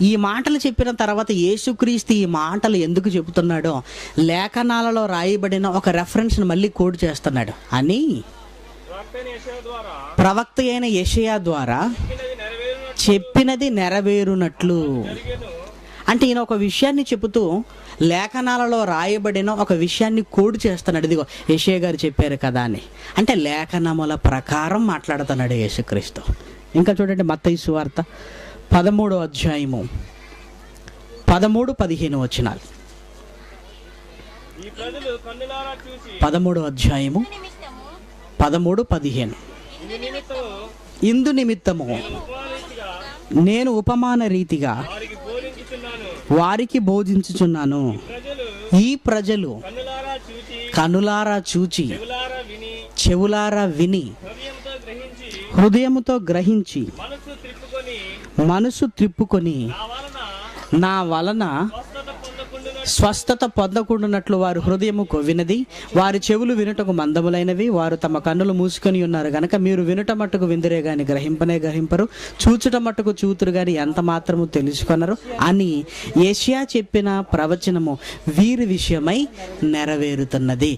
ఈ మాటలు చెప్పిన తర్వాత యేసుక్రీస్తు ఈ మాటలు ఎందుకు చెబుతున్నాడో లేఖనాలలో రాయబడిన ఒక రెఫరెన్స్ని మళ్ళీ కోడ్ చేస్తున్నాడు. అని ప్రవక్త అయిన యెషయా ద్వారా చెప్పినది నెరవేరునట్లు. అంటే ఈయన ఒక విషయాన్ని చెబుతూ లేఖనాలలో రాయబడిన ఒక విషయాన్ని కోడ్ చేస్తున్నాడు. ఇదిగో యెషయా గారు చెప్పారు కదా అని. అంటే లేఖనముల ప్రకారం మాట్లాడుతున్నాడు యేసుక్రీస్తు. ఇంకా చూడండి, మత్తయి సువార్త 13వ అధ్యాయము 13-15 వచనాలు. 13వ అధ్యాయము 13-15. ఇందు నిమిత్తము నేను ఉపమాన రీతిగా వారికి బోధించుచున్నాను. ఈ ప్రజలు కనులారా చూచి చెవులారా విని హృదయముతో గ్రహించి మనసు త్రిప్పుకొని నా వలన స్వస్థత పొందకుండానట్లు వారు హృదయము కొవ్వినది, వారి చెవులు వినుటకు మందములైనవి, వారు తమ కన్నులు మూసుకొని ఉన్నారు గనక మీరు వినుట మట్టుకు విందురే గాని గ్రహింపనే గ్రహింపరు, చూచుట మట్టుకు చూతురు గాని ఎంత మాత్రము తెలుసుకొనరు అని యెషయా చెప్పిన ప్రవచనము వీరి విషయమై నెరవేరుతున్నది.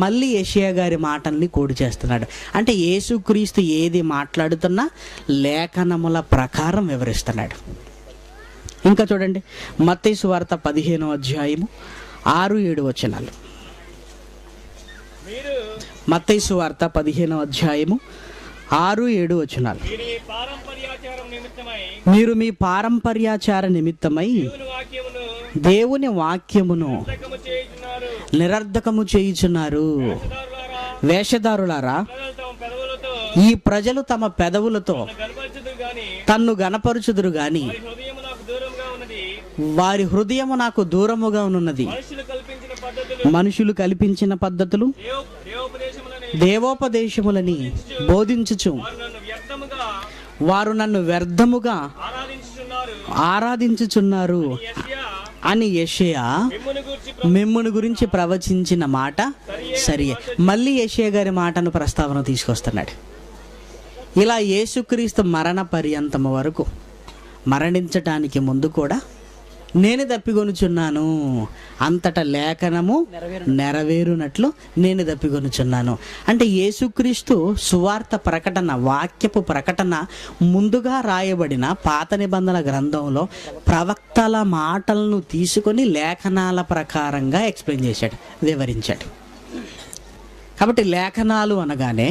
మళ్ళీ యెషయా గారి మాటల్ని కోడి చేస్తున్నాడు. అంటే యేసుక్రీస్తు ఏది మాట్లాడుతున్నా లేఖనముల ప్రకారం వివరిస్తున్నాడు. ఇంకా చూడండి, మత్తయి సువార్త 15వ అధ్యాయము 6-7 వచనాలు. మత్తయి సువార్త 15వ అధ్యాయము 6-7 వచనాలు. మీరు మీ పారంపర్యాచార నిమిత్తమై దేవుని వాక్యమును నిరర్ధకము చేయుచున్నారు. వేషధారులారా, ఈ ప్రజలు తమ పెదవులతో తన్ను గనపరుచుదురు గాని వారి హృదయము నాకు దూరముగా ఉన్నది. మనుషులు కల్పించిన పద్ధతులు దేవోపదేశములని బోధించుచు వారు నన్ను వ్యర్థముగా ఆరాధించుచున్నారు అని యెషయా మిమ్మును గురించి ప్రవచించిన మాట సరియే. మళ్ళీ యెషయా గారి మాటను ప్రస్తావన తీసుకొస్తున్నాడు. ఇలా యేసుక్రీస్తు మరణ పర్యంతము వరకు, మరణించటానికి ముందు కూడా నేను దప్పికొనుచున్నాను, అంతటా లేఖనము నెరవేరునట్లు నేను దప్పికొనుచున్నాను. అంటే యేసుక్రీస్తు సువార్త ప్రకటన, వాక్యపు ప్రకటన ముందుగా రాయబడిన పాత నిబంధనల గ్రంథంలో ప్రవక్తల మాటలను తీసుకొని లేఖనాల ప్రకారంగా ఎక్స్ప్లెయిన్ చేశాడు, వివరించాడు. కాబట్టి లేఖనాలు అనగానే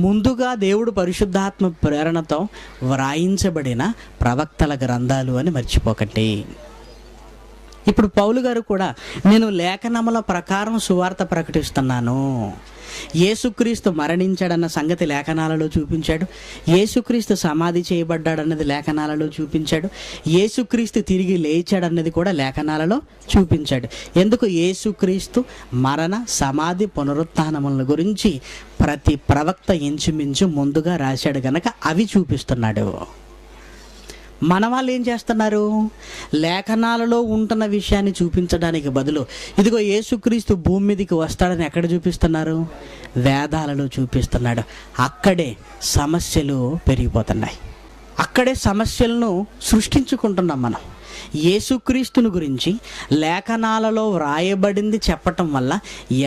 ముందుగా దేవుడు పరిశుద్ధాత్మ ప్రేరణతో వ్రాయించబడిన ప్రవక్తల గ్రంథాలు అని మర్చిపోకండి. ఇప్పుడు పౌలు గారు కూడా నేను లేఖనముల ప్రకారం సువార్త ప్రకటిస్తున్నాను. యేసుక్రీస్తు మరణించాడన్న సంగతి లేఖనాలలో చూపించాడు. యేసుక్రీస్తు సమాధి చేయబడ్డాడన్నది లేఖనాలలో చూపించాడు. యేసుక్రీస్తు తిరిగి లేచాడన్నది కూడా లేఖనాలలో చూపించాడు. ఎందుకు? యేసుక్రీస్తు మరణ, సమాధి, పునరుత్థానముల గురించి ప్రతి ప్రవక్త ఇంచుమించు ముందుగా రాశాడు గనక అవి చూపిస్తున్నాడు. మన వాళ్ళు ఏం చేస్తున్నారు? లేఖనాలలో ఉంటున్న విషయాన్ని చూపించడానికి బదులు ఇదిగో యేసుక్రీస్తు భూమి మీదకి వస్తాడని ఎక్కడ చూపిస్తున్నారు? వేదాలలో చూపిస్తున్నాడు. అక్కడే సమస్యలు పెరిగిపోతున్నాయి. అక్కడే సమస్యలను సృష్టించుకుంటున్నాం మనం. యేసుక్రీస్తుని గురించి లేఖనాలలో వ్రాయబడింది చెప్పటం వల్ల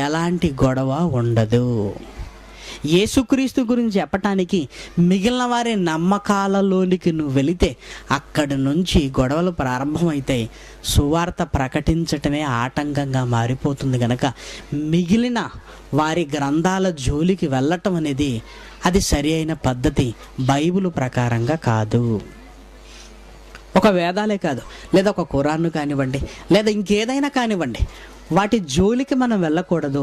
ఎలాంటి గొడవ ఉండదు. యేసుక్రీస్తు గురించి చెప్పటానికి మిగిలిన వారి నమ్మకాలలోనికి నువ్వు వెళితే అక్కడి నుంచి గొడవలు ప్రారంభమవుతాయి. సువార్త ప్రకటించటమే ఆటంకంగా మారిపోతుంది కనుక మిగిలిన వారి గ్రంథాల జోలికి వెళ్ళటం అనేది అది సరి అయిన పద్ధతి బైబిల్ ప్రకారంగా కాదు. ఒక వేదాలే కాదు, లేదా ఒక ఖురాన్ను కానివ్వండి, లేదా ఇంకేదైనా కానివ్వండి, వాటి జోలికి మనం వెళ్ళకూడదు.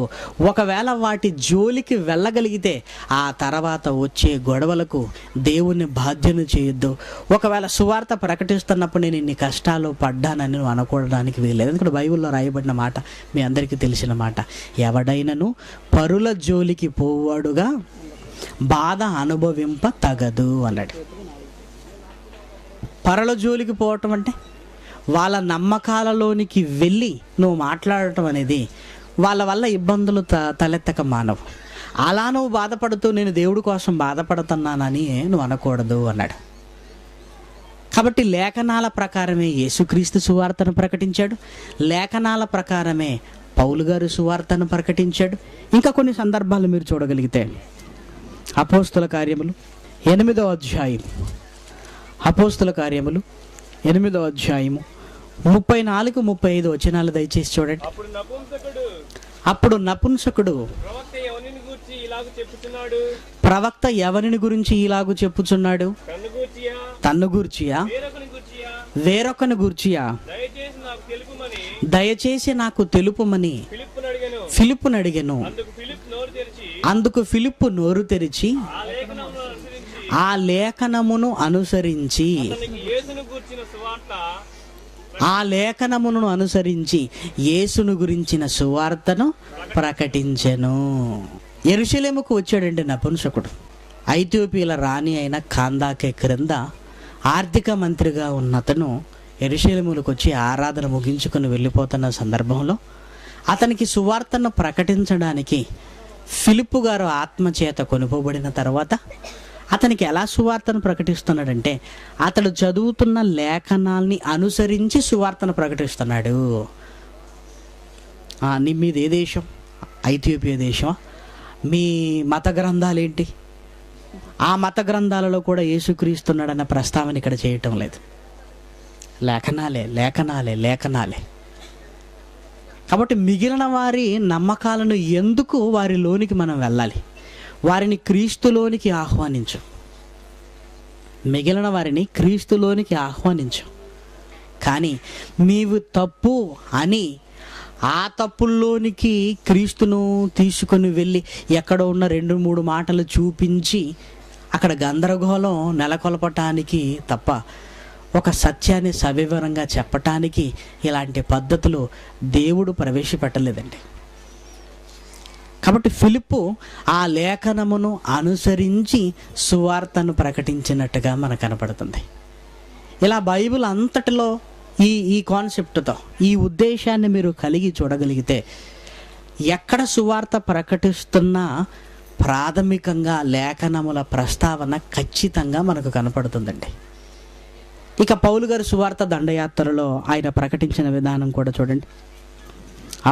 ఒకవేళ వాటి జోలికి వెళ్ళగలిగితే ఆ తర్వాత వచ్చే గొడవలకు దేవుని బాధ్యత చేయొద్దు. ఒకవేళ సువార్త ప్రకటిస్తున్నప్పుడు నేను ఇన్ని కష్టాలు పడ్డానని నువ్వు అనుకోవడానికి వీల్లేదు. ఎందుకంటే బైబిల్లో రాయబడిన మాట మీ అందరికీ తెలిసిన మాట, ఎవడైనను పరుల జోలికి పోవాడుగా బాధ అనుభవింప తగదు అన్నాడు. పరుల జోలికి పోవటం అంటే వాళ్ళ నమ్మకాలలోనికి వెళ్ళి నువ్వు మాట్లాడటం అనేది వాళ్ళ వల్ల ఇబ్బందులు తలెత్తక మానవు. అలా నువ్వు బాధపడుతూ నేను దేవుడి కోసం బాధపడుతున్నానని నువ్వు అనకూడదు అన్నాడు. కాబట్టి లేఖనాల ప్రకారమే యేసుక్రీస్తు సువార్తను ప్రకటించాడు, లేఖనాల ప్రకారమే పౌలు గారు సువార్తను ప్రకటించాడు. ఇంకా కొన్ని సందర్భాలు మీరు చూడగలిగితే అపోస్తుల కార్యములు 8వ అధ్యాయం, అపోస్తుల కార్యములు 8వ అధ్యాయము 34-35 వచనాలు దయచేసి చూడండి. అప్పుడు నపుంసకుడు ప్రవక్త ఎవరిని గురించి ఇలాగు చెప్పుచున్నాడు? తన్ను గూర్చియా, వేరొకని గూర్చియా? దయచేసి నాకు తెలుపుమని ఫిలిప్పును అడిగెను. అందుకు ఫిలిప్పు నోరు తెరిచి ఆ లేఖనమును అనుసరించి యేసును గురించిన సువార్తను ప్రకటించెను. యెరూషలేముకు వచ్చాడండి నపుంసకుడు. ఐథియోపియాల రాణి అయిన కాందాకే క్రింద ఆర్థిక మంత్రిగా ఉన్న అతను యెరూషలేములకు వచ్చి ఆరాధన ముగించుకొని వెళ్ళిపోతున్న సందర్భంలో అతనికి సువార్తను ప్రకటించడానికి ఫిలిప్పు గారు ఆత్మచేత కొనుకోబడిన తర్వాత అతనికి ఎలా సువార్తను ప్రకటిస్తున్నాడంటే, అతడు చదువుతున్న లేఖనాల్ని అనుసరించి సువార్తను ప్రకటిస్తున్నాడు. మీది ఏ దేశం? ఐథియోపియా దేశమా? మీ మత గ్రంథాలు ఏంటి? ఆ మత గ్రంథాలలో కూడా యేసుక్రీస్తున్నాడన్న ప్రస్తావన ఇక్కడ చేయటం లేదు. లేఖనాలే లేఖనాలే లేఖనాలే. కాబట్టి మిగిలిన వారి నమ్మకాలను ఎందుకు వారిలోనికి మనం వెళ్ళాలి? వారిని క్రీస్తులోనికి ఆహ్వానించు. మిగిలిన వారిని క్రీస్తులోనికి ఆహ్వానించు. కానీ నీవు తప్పు అని ఆ తప్పుల్లోనికి క్రీస్తును తీసుకొని వెళ్ళి ఎక్కడో ఉన్న 2-3 మాటలు చూపించి అక్కడ గందరగోళం నెలకొల్పటానికి తప్ప ఒక సత్యాన్ని సవివరంగా చెప్పటానికి ఇలాంటి పద్ధతులు దేవుడు ప్రవేశపెట్టలేదండి. కాబట్టి ఫిలిప్పు ఆ లేఖనమును అనుసరించి సువార్తను ప్రకటించినట్టుగా మనకు కనపడుతుంది. ఇలా బైబిల్ అంతటిలో ఈ కాన్సెప్ట్తో, ఈ ఉద్దేశాన్ని మీరు కలిగి చూడగలిగితే ఎక్కడ సువార్త ప్రకటిస్తున్నా ప్రాథమికంగా లేఖనముల ప్రస్తావన ఖచ్చితంగా మనకు కనపడుతుందండి. ఇక పౌలు గారు సువార్త దండయాత్రలో ఆయన ప్రకటించిన విధానం కూడా చూడండి.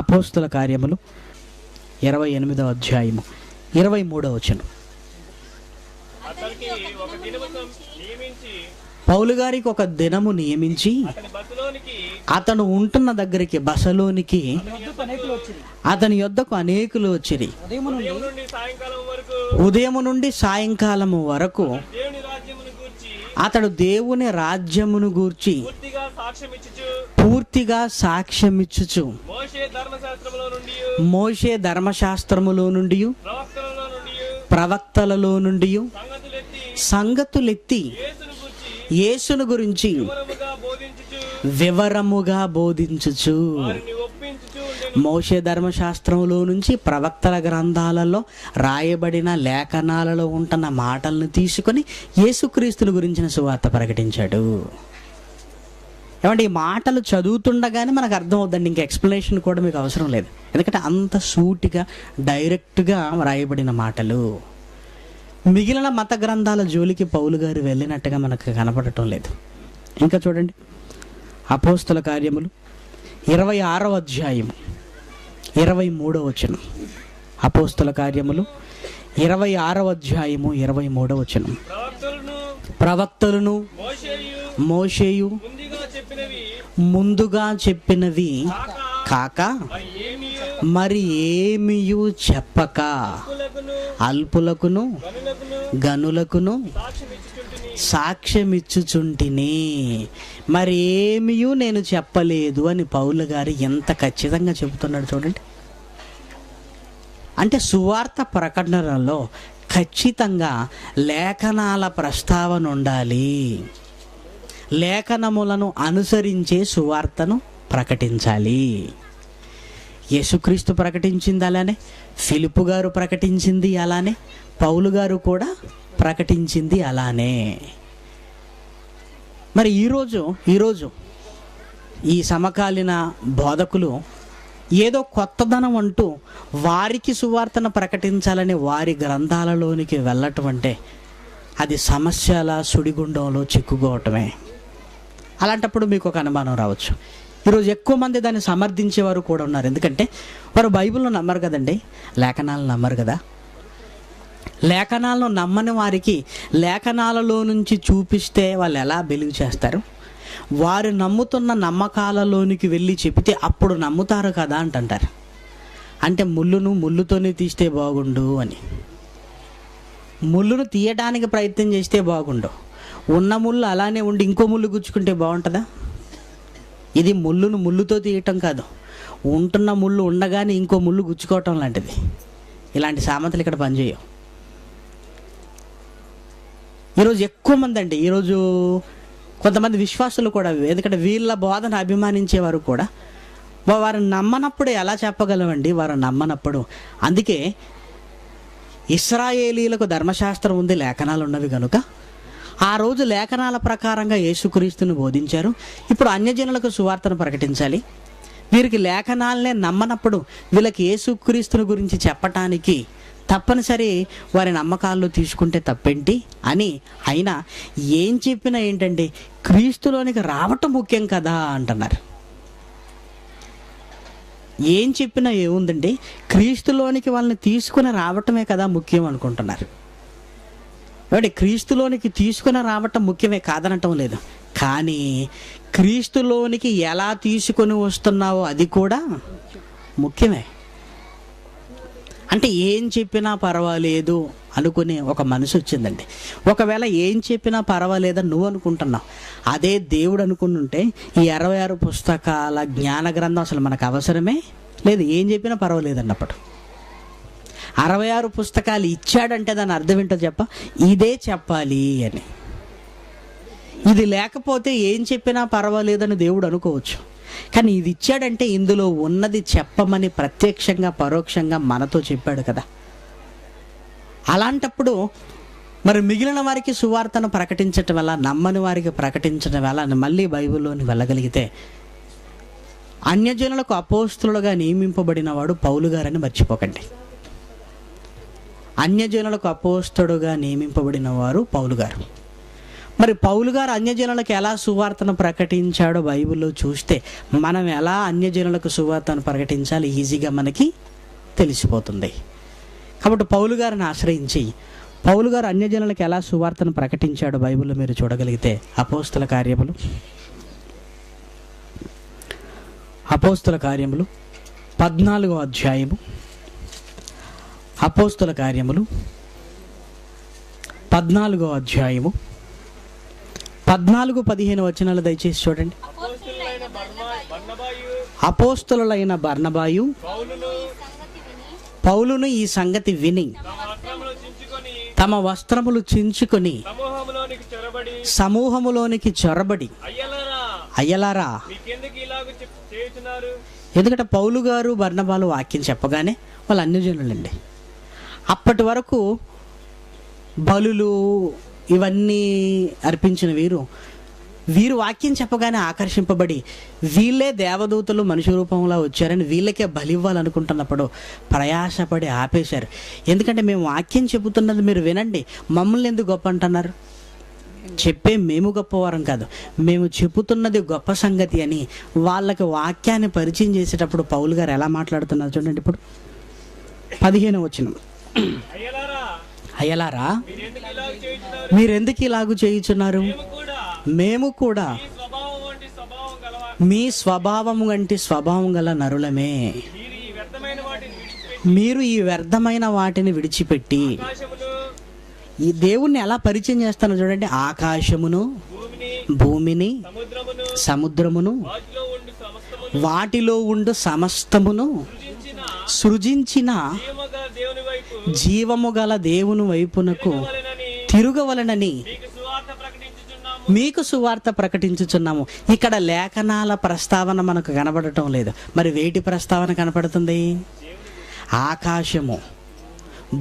అపోస్తుల కార్యములు 28వ అధ్యాయము 23వ వచనం. పౌలు గారికి ఒక దినము నియమించి అతను ఉంటున్న దగ్గరికి బసలోనికి అతని యొద్దకు అనేకులు వచ్చిరి. ఉదయం నుండి సాయంకాలము వరకు అతడు దేవుని రాజ్యమును గూర్చి పూర్తిగా సాక్ష్యమిచ్చుచు మోషే ధర్మశాస్త్రములో నుండి ప్రవక్తలలో నుండి సంగతులెత్తి యేసును గురించి వివరముగా బోధించుచు. మోషే ధర్మశాస్త్రంలో నుంచి ప్రవక్తల గ్రంథాలలో రాయబడిన లేఖనాలలో ఉంటున్న మాటలను తీసుకొని యేసుక్రీస్తుని గురించిన సువార్త ప్రకటించాడు. ఏమంటే ఈ మాటలు చదువుతుండగానే మనకు అర్థం అవుతుందండి. ఇంకా ఎక్స్ప్లెనేషన్ కూడా మీకు అవసరం లేదు. ఎందుకంటే అంత సూటిగా డైరెక్ట్గా రాయబడిన మాటలు. మిగిలిన మత గ్రంథాల జోలికి పౌలు గారు వెళ్ళినట్టుగా మనకు కనపడటం లేదు. ఇంకా చూడండి, అపోస్తుల కార్యములు 26వ అధ్యాయము 23వ వచనం. అపోస్తుల కార్యములు 26వ అధ్యాయము 23వ వచనం. ప్రవక్తలను మోషేయు ముందుగా చెప్పినవి కాక మరి ఏమియు చెప్పక అల్పులకును గనులకును సాక్ష్యమిచ్చుచుంటిని. మరి ఏమియు నేను చెప్పలేదు అని పౌలు గారు ఎంత ఖచ్చితంగా చెబుతున్నాడు చూడండి. అంటే సువార్త ప్రకటనలో ఖచ్చితంగా లేఖనాల ప్రస్తావన ఉండాలి. లేఖనములను అనుసరించే సువార్తను ప్రకటించాలి. యేసుక్రీస్తు ప్రకటించింది అలానే, ఫిలిప్పు గారు ప్రకటించింది అలానే, పౌలు గారు కూడా ప్రకటించింది అలానే. మరి ఈరోజు ఈ సమకాలీన బోధకులు ఏదో కొత్తదనం అంటూ వారికి సువార్తను ప్రకటించాలని వారి గ్రంథాలలోనికి వెళ్ళటం అంటే అది సమస్యల సుడిగుండంలో చిక్కుకోవటమే. అలాంటప్పుడు మీకు ఒక అనుమానం రావచ్చు. ఈరోజు ఎక్కువ మంది దాన్ని సమర్థించేవారు కూడా ఉన్నారు. ఎందుకంటే వారు బైబిల్ను నమ్మరు కదండి, లేఖనాలను నమ్మరు కదా. లేఖనాలను నమ్మని వారికి లేఖనాలలో నుంచి చూపిస్తే వాళ్ళు ఎలా బిలీవ్ చేస్తారు? వారు నమ్ముతున్న నమ్మకాలలోనికి వెళ్ళి చెబితే అప్పుడు నమ్ముతారు కదా అంటారు. అంటే ముళ్ళును ముళ్ళుతోనే తీస్తే బాగుండు అని. ముళ్ళును తీయడానికి ప్రయత్నం చేస్తే బాగుండు, ఉన్న ముళ్ళు అలానే ఉండి ఇంకో ముళ్ళు గుచ్చుకుంటే బాగుంటుందా? ఇది ముళ్ళును ముళ్ళుతో తీయటం కాదు, ఉంటున్న ముళ్ళు ఉండగానే ఇంకో ముళ్ళు గుచ్చుకోవటం లాంటిది. ఇలాంటి సామెతలు ఇక్కడ పనిచేయవు. ఈరోజు ఎక్కువ మంది అండి, ఈరోజు కొంతమంది విశ్వాసులు కూడా, ఎందుకంటే వీళ్ళ బోధన అభిమానించేవారు కూడా వారు నమ్మనప్పుడు ఎలా చెప్పగలమండి? వారు నమ్మనప్పుడు. అందుకే ఇశ్రాయేలీలకు ధర్మశాస్త్రం ఉంది, లేఖనాలు ఉన్నవి కనుక ఆ రోజు లేఖనాల ప్రకారంగా యేసుక్రీస్తుని బోధించారు. ఇప్పుడు అన్యజనులకు సువార్తను ప్రకటించాలి. వీరికి లేఖనాలనే నమ్మనప్పుడు వీళ్ళకి యేసుక్రీస్తుని గురించి చెప్పటానికి తప్పనిసరి వారి నమ్మకాల్లో తీసుకుంటే తప్పేంటి అని. అయినా ఏం చెప్పినా ఏంటంటే క్రీస్తులోనికి రావటం ముఖ్యం కదా అంటున్నారు. ఏం చెప్పినా ఏముందండి, క్రీస్తులోనికి వాళ్ళని తీసుకుని రావటమే కదా ముఖ్యం అనుకుంటున్నారు. కాబట్టి క్రీస్తులోనికి తీసుకుని రావటం ముఖ్యమే, కాదనటం లేదు. కానీ క్రీస్తులోనికి ఎలా తీసుకొని వస్తున్నావో అది కూడా ముఖ్యమే. అంటే ఏం చెప్పినా పర్వాలేదు అనుకునే ఒక మనసు వచ్చిందండి. ఒకవేళ ఏం చెప్పినా పర్వాలేదని నువ్వు అనుకుంటున్నావు, అదే దేవుడు అనుకుంటుంటే ఈ 66 పుస్తకాల జ్ఞాన గ్రంథం అసలు మనకు అవసరమే లేదు. ఏం చెప్పినా పర్వాలేదు అన్నప్పుడు 66 పుస్తకాలు ఇచ్చాడంటే దాని అర్థం ఏంటో చెప్ప, ఇదే చెప్పాలి అని. ఇది లేకపోతే ఏం చెప్పినా పర్వాలేదని దేవుడు అనుకోవచ్చు, కానీ ఇది ఇచ్చాడంటే ఇందులో ఉన్నది చెప్పమని ప్రత్యక్షంగా పరోక్షంగా మనతో చెప్పాడు కదా. అలాంటప్పుడు మరి మిగిలిన వారికి సువార్తను ప్రకటించటం వల్ల, నమ్మని వారికి ప్రకటించడం వల్ల మళ్ళీ బైబిల్లోని వెళ్ళగలిగితే, అన్యజనులకు అపోస్తులుగా నియమింపబడిన వాడు పౌలు గారని మర్చిపోకండి. అన్యజనులకు అపోస్తుడుగా నియమింపబడిన వారు పౌలు గారు. మరి పౌలు గారు అన్యజనులకు ఎలా సువార్తను ప్రకటించాడో బైబిల్లో చూస్తే మనం ఎలా అన్యజనులకు సువార్తను ప్రకటించాలి ఈజీగా మనకి తెలిసిపోతుంది. కాబట్టి పౌలు గారిని ఆశ్రయించి పౌలు గారు అన్యజనులకు ఎలా సువార్తను ప్రకటించాడో బైబిల్లో మీరు చూడగలిగితే అపోస్తుల కార్యములు 14వ అధ్యాయము, అపోస్తుల కార్యములు 14వ అధ్యాయము 14-15 వచనాలు దయచేసి చూడండి. అపోస్తులైన బర్నబాయు పౌలును ఈ సంగతి విని తమ వస్త్రములు చించుకొని సమూహములోనికి చొరబడి, అయ్యలారా, ఎందుకంటే పౌలు గారు బర్నబాలు వాక్యం చెప్పగానే వాళ్ళు అన్యజనులండి. అప్పటి వరకు బలులు ఇవన్నీ అర్పించిన వీరు వాక్యం చెప్పగానే ఆకర్షింపబడి వీళ్ళే దేవదూతలు మనుషు రూపంలో వచ్చారని వీళ్ళకే బలి ఇవ్వాలనుకుంటున్నప్పుడు ప్రయాసపడి ఆపేశారు. ఎందుకంటే మేము వాక్యం చెబుతున్నది మీరు వినండి, మమ్మల్ని ఎందుకు గొప్ప అంటున్నారు? చెప్పే మేము గొప్పవారం కాదు, మేము చెబుతున్నది గొప్ప సంగతి అని వాళ్ళకి వాక్యాన్ని పరిచయం చేసేటప్పుడు పౌలు గారు ఎలా మాట్లాడుతున్నారు చూడండి. ఇప్పుడు 15వ వచనం, అయ్యలారా, మీరెందుకు ఇలాగూ చేయుచున్నారు? మేము కూడా మీ స్వభావము వంటి స్వభావం గల నరులమే. మీరు ఈ వ్యర్థమైన వాటిని విడిచిపెట్టి, ఈ దేవుణ్ణి ఎలా పరిచయం చేస్తానో చూడండి, ఆకాశమును, భూమిని, సముద్రమును, వాటిలో ఉండు సమస్తమును సృజించిన జీవము గల దేవుని వైపునకు తిరుగవలనని మీకు సువార్త ప్రకటించుచున్నాము. ఇక్కడ లేఖనాల ప్రస్తావన మనకు కనబడటం లేదు. మరి వేటి ప్రస్తావన కనపడుతుంది? ఆకాశము,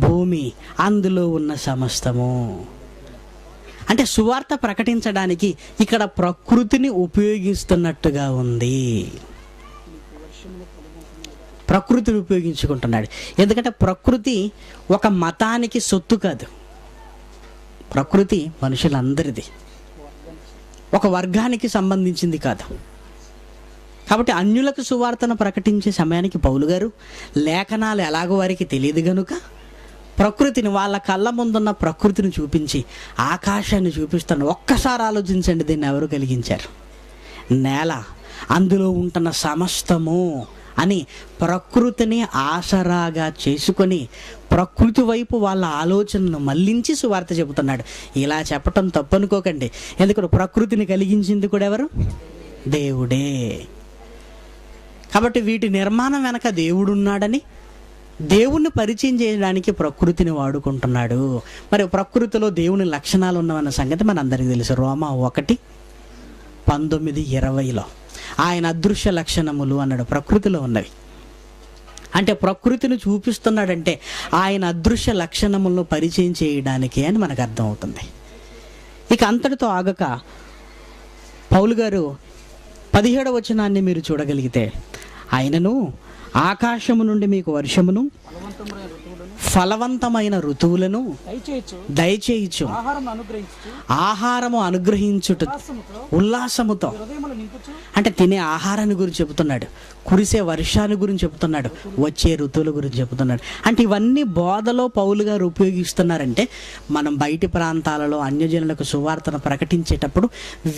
భూమి, అందులో ఉన్న సమస్తము. అంటే సువార్త ప్రకటించడానికి ఇక్కడ ప్రకృతిని ఉపయోగిస్తున్నట్టుగా ఉంది. ప్రకృతిని ఉపయోగించుకుంటున్నాడు. ఎందుకంటే ప్రకృతి ఒక మతానికి సొత్తు కాదు, ప్రకృతి మనుషులందరిది. ఒక వర్గానికి సంబంధించింది కాదు. కాబట్టి అన్యులకు సువార్తను ప్రకటించే సమయానికి పౌలు గారు లేఖనాలు ఎలాగో వారికి తెలియదు గనుక ప్రకృతిని, వాళ్ళ కళ్ళ ముందున్న ప్రకృతిని చూపించి ఆకాశాన్ని చూపిస్తాను. ఒక్కసారి ఆలోచించండి, దీన్ని ఎవరు కలిగించారు? నేల, అందులో ఉంటున్న సమస్తము అని ప్రకృతిని ఆసరాగా చేసుకొని ప్రకృతి వైపు వాళ్ళ ఆలోచనను మళ్లించి సువార్త చెబుతున్నాడు. ఇలా చెప్పటం తప్పనుకోకండి, ఎందుకంటే ప్రకృతిని కలిగించింది కూడా ఎవరు? దేవుడే. కాబట్టి వీటి నిర్మాణం వెనక దేవుడున్నాడని, దేవుణ్ణి పరిచయం చేయడానికి ప్రకృతిని వాడుకుంటున్నాడు. మరి ప్రకృతిలో దేవుని లక్షణాలు ఉన్నవన్న సంగతి మనందరికీ తెలుసు. రోమా 1:19-20 ఆయన అదృశ్య లక్షణములు అన్నాడు, ప్రకృతిలో ఉన్నవి. అంటే ప్రకృతిని చూపిస్తున్నాడంటే ఆయన అదృశ్య లక్షణములను పరిచయం చేయడానికి అని మనకు అర్థమవుతుంది. ఇక అంతటితో ఆగక పౌలు గారు 17వ వచనాన్ని మీరు చూడగలిగితే, ఆయనను ఆకాశము నుండి మీకు వర్షమును ఫలవంతమైన ఋతువులను దయచేయచ్చు, ఆహారము అనుగ్రహించుట ఉల్లాసముతో. అంటే తినే ఆహారాన్ని గురించి చెబుతున్నాడు, కురిసే వర్షాన్ని గురించి చెబుతున్నాడు, వచ్చే ఋతువుల గురించి చెబుతున్నాడు. అంటే ఇవన్నీ బోధలో పౌలు గారు ఉపయోగిస్తున్నారంటే మనం బయటి ప్రాంతాలలో అన్యజనులకు సువార్తను ప్రకటించేటప్పుడు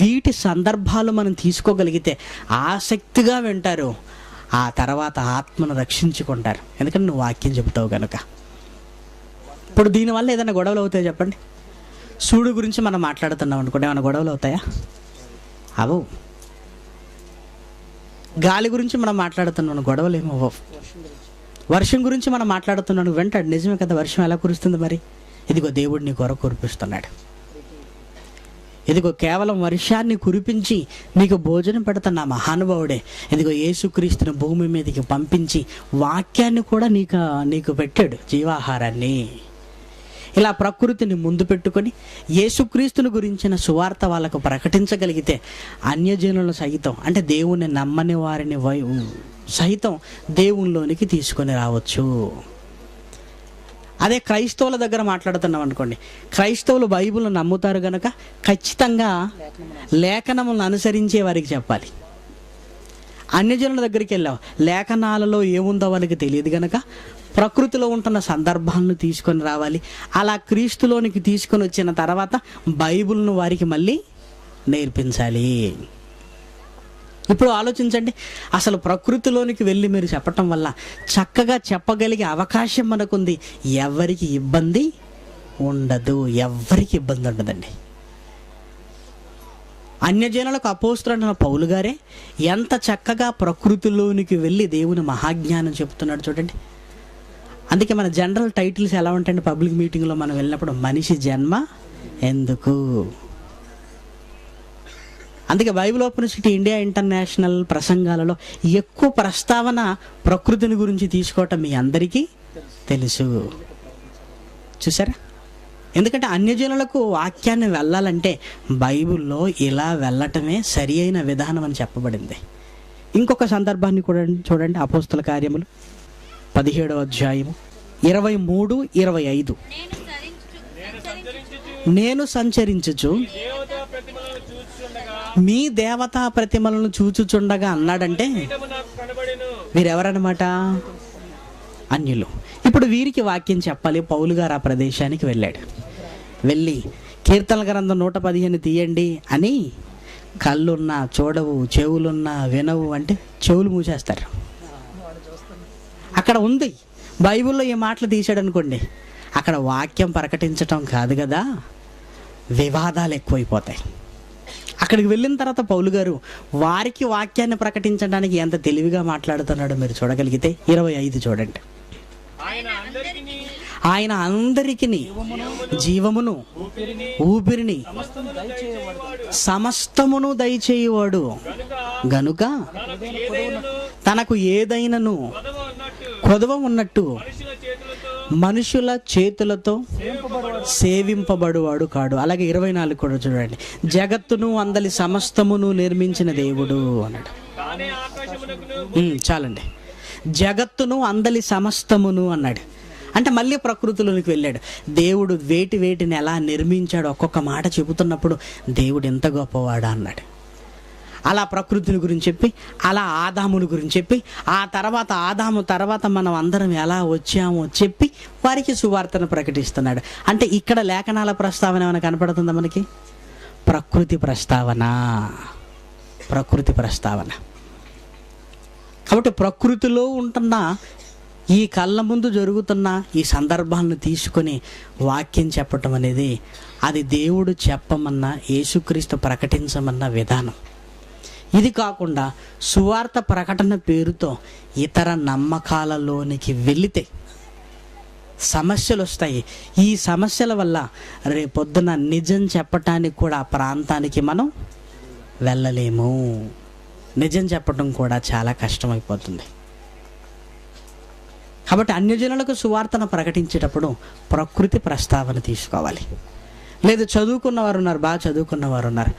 వీటి సందర్భాలు మనం తీసుకోగలిగితే ఆసక్తిగా వింటారు. ఆ తర్వాత ఆత్మను రక్షించుకుంటారు, ఎందుకంటే నువ్వు వాక్యం చెబుతావు కనుక. ఇప్పుడు దీనివల్ల ఏదైనా గొడవలు అవుతాయో చెప్పండి? సూడు గురించి మనం మాట్లాడుతున్నాం అనుకోండి, ఏమైనా గొడవలు అవుతాయా? అవు. గాలి గురించి మనం మాట్లాడుతున్నాను, గొడవలు ఏమో. వర్షం గురించి మనం మాట్లాడుతున్నాను, వెంటాడు నిజమే కదా, వర్షం ఎలా కురుస్తుంది మరి? ఇదిగో దేవుడు నీ కొరకు కురిపిస్తున్నాడు. ఇదిగో కేవలం వర్షాన్ని కురిపించి నీకు భోజనం పెడుతున్న మహానుభావుడే. ఇదిగో యేసుక్రీస్తుని భూమి మీదకి పంపించి వాక్యాన్ని కూడా నీకు పెట్టాడు, జీవాహారాన్ని. ఇలా ప్రకృతిని ముందు పెట్టుకొని యేసుక్రీస్తుని గురించిన సువార్త వాళ్ళకు ప్రకటించగలిగితే అన్యజనులను సహితం, అంటే దేవుని నమ్మని వారిని సహితం దేవునిలోనికి తీసుకొని రావచ్చు. అదే క్రైస్తవుల దగ్గర మాట్లాడుతున్నాం అనుకోండి, క్రైస్తవులు బైబిల్ను నమ్ముతారు కనుక ఖచ్చితంగా లేఖనములను అనుసరించే వారికి చెప్పాలి. అన్యజనుల దగ్గరికి వెళ్ళావు, లేఖనాలలో ఏముందో వాళ్ళకి తెలియదు కనుక ప్రకృతిలో ఉంటున్న సందర్భాలను తీసుకొని రావాలి. అలా క్రీస్తులోనికి తీసుకొని వచ్చిన తర్వాత బైబిల్ను వారికి మళ్ళీ నేర్పించాలి. ఇప్పుడు ఆలోచించండి, అసలు ప్రకృతిలోనికి వెళ్ళి మీరు చెప్పటం వల్ల చక్కగా చెప్పగలిగే అవకాశం మనకుంది. ఎవరికి ఇబ్బంది ఉండదు, ఎవరికి ఇబ్బంది ఉండదండి. అన్యజనులకు అపోస్తలుడైన పౌలు గారే ఎంత చక్కగా ప్రకృతిలోనికి వెళ్ళి దేవుని మహాజ్ఞానం చెప్తున్నాడు చూడండి. అందుకే మన జనరల్ టైటిల్స్ ఎలా ఉంటాయండి పబ్లిక్ మీటింగ్లో మనం వెళ్ళినప్పుడు? మనిషి జన్మ ఎందుకు. అందుకే Bible open city India international ప్రసంగాలలో ఎక్కువ ప్రస్తావన ప్రకృతిని గురించి తీసుకోవటం మీ అందరికీ తెలుసు. చూసారా? ఎందుకంటే అన్యజనులకు వాక్యాన్ని వెళ్ళాలంటే బైబిల్లో ఇలా వెళ్ళటమే సరి అయిన విధానం అని చెప్పబడింది. ఇంకొక సందర్భాన్ని కూడా చూడండి, అపోస్తల కార్యములు 17వ అధ్యాయము 23-25. నేను సంచరించుచు మీ దేవతా ప్రతిమలను చూచుచుండగా అన్నాడంటే వీరెవరన్నమాట? అన్యులు. ఇప్పుడు వీరికి వాక్యం చెప్పాలి. పౌలు గారు ఆ ప్రదేశానికి వెళ్ళాడు. వెళ్ళి కీర్తనల గ్రంథం 115 తీయండి అని, కళ్ళున్నా చూడవు, చెవులున్నా వినవు అంటే చెవులు మూసేస్తారు. అక్కడ ఉంది బైబిల్లో ఈ మాటలు తీసాడు అనుకోండి, అక్కడ వాక్యం ప్రకటించటం కాదు కదా, వివాదాలు ఎక్కువైపోతాయి. అక్కడికి వెళ్ళిన తర్వాత పౌలు గారు వారికి వాక్యాన్ని ప్రకటించడానికి ఎంత తెలివిగా మాట్లాడుతున్నాడో మీరు చూడగలిగితే 25 చూడండి. ఆయన అందరికీ జీవమును ఊపిరిని సమస్తమును దయచేయువాడు గనుక తనకు ఏదైనను కొదవ ఉన్నట్టు మనుషుల చేతులతో సేవింపబడువాడు కాడు. అలాగే 24 కూడా చూడండి. జగత్తును అందలి సమస్తమును నిర్మించిన దేవుడు అన్నాడు. చాలండి. జగత్తును అందలి సమస్తమును అన్నాడు. అంటే మళ్ళీ ప్రకృతిలోనికి వెళ్ళాడు. దేవుడు వేటిని ఎలా నిర్మించాడు ఒక్కొక్క మాట చెబుతున్నప్పుడు దేవుడు ఎంత గొప్పవాడా అన్నాడు. అలా ప్రకృతిని గురించి చెప్పి, అలా ఆదాముని గురించి చెప్పి, ఆ తర్వాత ఆదాము తర్వాత మనం అందరం ఎలా వచ్చామో చెప్పి వారికి సువార్తను ప్రకటిస్తున్నాడు. అంటే ఇక్కడ లేఖనాల ప్రస్తావన ఏమైనా కనపడుతుందా మనకి? ప్రకృతి ప్రస్తావన. కాబట్టి ప్రకృతిలో ఉంటున్న ఈ కళ్ళ ముందు జరుగుతున్న ఈ సందర్భాలను తీసుకొని వాక్యం చెప్పటం అనేది అది దేవుడు చెప్పమన్న, యేసుక్రీస్తు ప్రకటించమన్న విధానం. ఇది కాకుండా సువార్త ప్రకటన పేరుతో ఇతర నమ్మకాలలోనికి వెళితే సమస్యలు వస్తాయి. ఈ సమస్యల వల్ల రేపొద్దున నిజం చెప్పటానికి కూడా ఆ ప్రాంతానికి మనం వెళ్ళలేము. నిజం చెప్పటం కూడా చాలా కష్టమైపోతుంది. కాబట్టి అన్యజనులకు సువార్తను ప్రకటించేటప్పుడు ప్రకృతి ప్రస్తావన తీసుకోవాలి. లేదు చదువుకున్నవారు ఉన్నారు, బాగా చదువుకున్నవారు ఉన్నారు,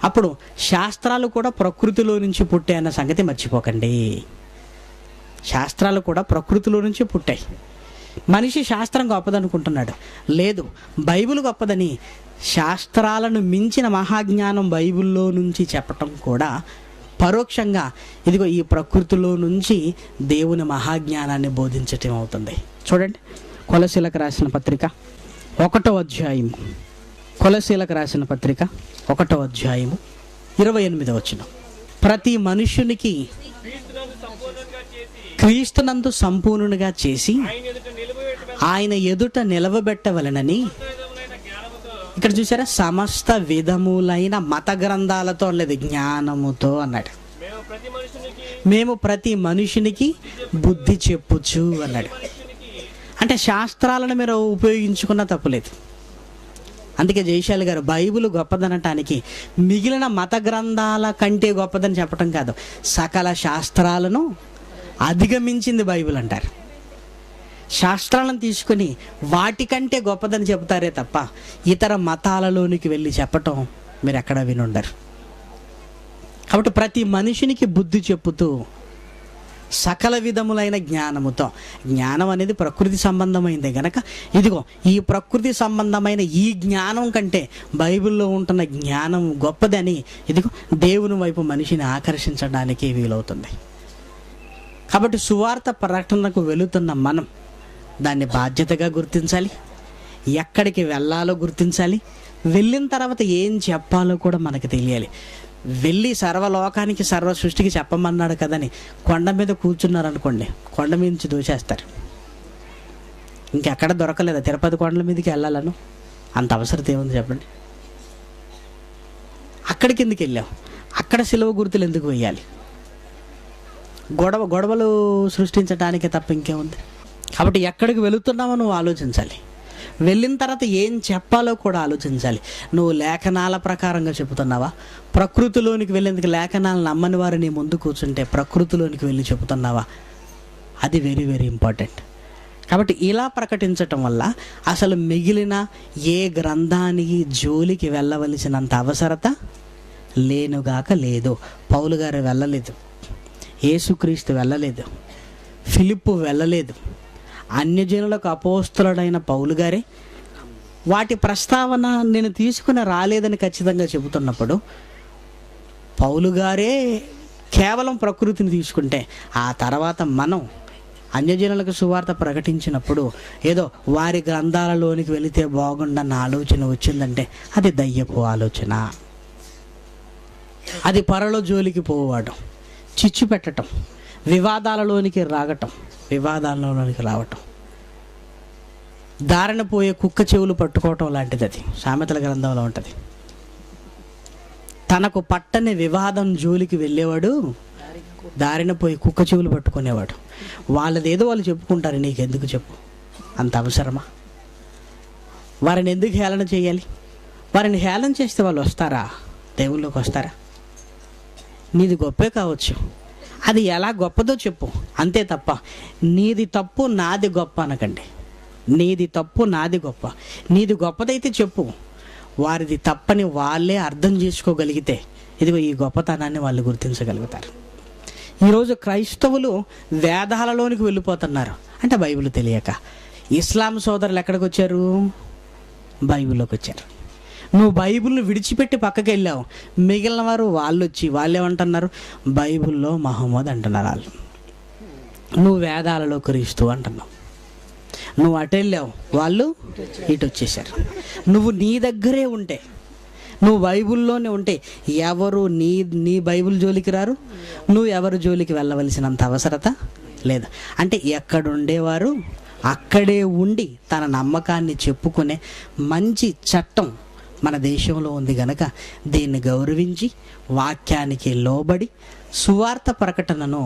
అప్పుడు శాస్త్రాలు కూడా ప్రకృతిలో నుంచి పుట్టాయి అన్న సంగతి మర్చిపోకండి. శాస్త్రాలు కూడా ప్రకృతిలో నుంచి పుట్టాయి. మనిషి శాస్త్రం గొప్పదనుకుంటున్నాడు. లేదు, బైబిల్ గొప్పదని, శాస్త్రాలను మించిన మహాజ్ఞానం బైబిల్లో నుంచి చెప్పటం కూడా పరోక్షంగా ఇదిగో ఈ ప్రకృతిలో నుంచి దేవుని మహాజ్ఞానాన్ని బోధించటం అవుతుంది. చూడండి, కొలసీలకు రాసిన పత్రిక 1వ అధ్యాయము, కొలసీలకు రాసిన పత్రిక 1వ అధ్యాయము 28వ వచనం. ప్రతి మనుష్యునికి క్రీస్తునందు సంపూర్ణునిగా చేసి ఆయన ఎదుట నిలవబెట్టవలెనని. ఇక్కడ చూసారా, సమస్త విధములైన మత గ్రంథాలతో లేదు, జ్ఞానముతో అన్నాడు. మేము ప్రతి మనుషునికి బుద్ధి చెప్పుచు అన్నాడు. అంటే శాస్త్రాలను మీరు ఉపయోగించుకున్న తప్పులేదు. అందుకే జయశాలి గారు బైబిల్ గొప్పదనటానికి మిగిలిన మత గ్రంథాల కంటే గొప్పదని చెప్పటం కాదు, సకల శాస్త్రాలను అధిగమించింది బైబిల్ అంటారు. శాస్త్రాలను తీసుకుని వాటికంటే గొప్పదని చెబుతారే తప్ప ఇతర మతాలలోనికి వెళ్ళి చెప్పటం మీరు ఎక్కడ వినుండరు. కాబట్టి ప్రతి మనిషినికి బుద్ధి చెప్పుతూ సకల విధములైన జ్ఞానముతో. జ్ఞానం అనేది ప్రకృతి సంబంధమైందే గనక ఇదిగో ఈ ప్రకృతి సంబంధమైన ఈ జ్ఞానం కంటే బైబిల్లో ఉంటున్న జ్ఞానం గొప్పదని ఇదిగో దేవుని వైపు మనిషిని ఆకర్షించడానికి వీలవుతుంది. కాబట్టి సువార్త ప్రకటనకు వెళుతున్న మనం దాన్ని బాధ్యతగా గుర్తించాలి. ఎక్కడికి వెళ్ళాలో గుర్తించాలి. వెళ్ళిన తర్వాత ఏం చెప్పాలో కూడా మనకు తెలియాలి. వెళ్ళి సర్వలోకానికి సర్వ సృష్టికి చెప్పమన్నాడు కదని కొండ మీద కూర్చున్నారనుకోండి, కొండ మీద నుంచి దూసేస్తారు. ఇంకెక్కడ దొరకలేదా తిరుపతి కొండల మీదకి వెళ్ళాలను? అంత అవసరం ఏముంది చెప్పండి? అక్కడికి ఎందుకు వెళ్ళాం? అక్కడ సిలువ గుర్తులు ఎందుకు వేయాలి? గొడవలు సృష్టించడానికే తప్ప ఇంకేముంది? కాబట్టి ఎక్కడికి వెళుతున్నావో నువ్వు ఆలోచించాలి. వెళ్ళిన తర్వాత ఏం చెప్పాలో కూడా ఆలోచించాలి. నువ్వు లేఖనాల ప్రకారంగా చెబుతున్నావా? ప్రకృతిలోనికి వెళ్ళేందుకు లేఖనాలు నమ్మని వారు నీ ముందు కూర్చుంటే ప్రకృతిలోనికి వెళ్ళి చెబుతున్నావా? అది వెరీ వెరీ ఇంపార్టెంట్. కాబట్టి ఇలా ప్రకటించటం వల్ల అసలు మిగిలిన ఏ గ్రంథానికి జోలికి వెళ్ళవలసినంత అవసరత లేనుగాక లేదు. పౌలు గారు వెళ్ళలేదు, యేసుక్రీస్తు వెళ్ళలేదు, ఫిలిప్పు వెళ్ళలేదు, అన్యజనులకు అపోస్తలుడైన పౌలు గారే వాటి ప్రస్తావన నేను తీసుకుని రాలేదని ఖచ్చితంగా చెబుతున్నప్పుడు పౌలు గారే కేవలం ప్రకృతిని తీసుకుంటే ఆ తర్వాత మనం అన్యజనులకు సువార్త ప్రకటించినప్పుడు ఏదో వారి గ్రంథాలలోనికి వెళితే బాగుండన్న ఆలోచన వచ్చిందంటే అది దయ్యపు ఆలోచన. అది పరలో జోలికి పోవడం, చిచ్చు పెట్టడం, వివాదాలలోనికి రావటం, దారిన పోయే కుక్క చెవులు పట్టుకోవటం లాంటిది. అది సామెతల గ్రంథంలో ఉంటుంది. తనకు పట్టని వివాదం జోలికి వెళ్ళేవాడు దారిన పోయి కుక్క చెవులు పట్టుకునేవాడు. వాళ్ళదేదో వాళ్ళు చెప్పుకుంటారు, నీకెందుకు చెప్పు? అంత అవసరమా? వారిని ఎందుకు హేళన చేయాలి? వారిని హేళన చేస్తే వాళ్ళు వస్తారా? దేవుళ్ళలోకి వస్తారా? నీది గొప్పే కావచ్చు, అది ఎలా గొప్పదో చెప్పు, అంతే తప్ప నీది తప్పు నాది గొప్ప అనకండి. నీది తప్పు నాది గొప్ప, నీది గొప్పదైతే చెప్పు. వారిది తప్పని వాళ్ళే అర్థం చేసుకోగలిగితే ఇదిగో ఈ గొప్పతనాన్ని వాళ్ళు గుర్తించగలుగుతారు. ఈరోజు క్రైస్తవులు వేదాలలోనికి వెళ్ళిపోతున్నారు అంటే బైబిల్ తెలియక. ఇస్లాం సోదరులు ఎక్కడికి వచ్చారు? బైబిల్లోకి వచ్చారు. నువ్వు బైబిల్ని విడిచిపెట్టి పక్కకి వెళ్ళావు, మిగిలిన వారు వాళ్ళు వచ్చి వాళ్ళు ఏమంటున్నారు? బైబిల్లో మహమ్మద్ అంటున్నారు వాళ్ళు. నువ్వు వేదాలలో క్రీస్తు అంటున్నావు. నువ్వు అటు వెళ్ళావు, వాళ్ళు ఇటు వచ్చేసారు. నువ్వు నీ దగ్గరే ఉంటే, నువ్వు బైబిల్లోనే ఉంటే ఎవరు నీ బైబిల్ జోలికి రారు, నువ్వు ఎవరి జోలికి వెళ్ళవలసినంత అవసరత లేదు. అంటే ఎక్కడుండేవారు అక్కడే ఉండి తన నమ్మకాన్ని చెప్పుకునే మంచి చట్టం మన దేశంలో ఉంది గనక దీన్ని గౌరవించి వాక్యానికి లోబడి సువార్త ప్రకటనను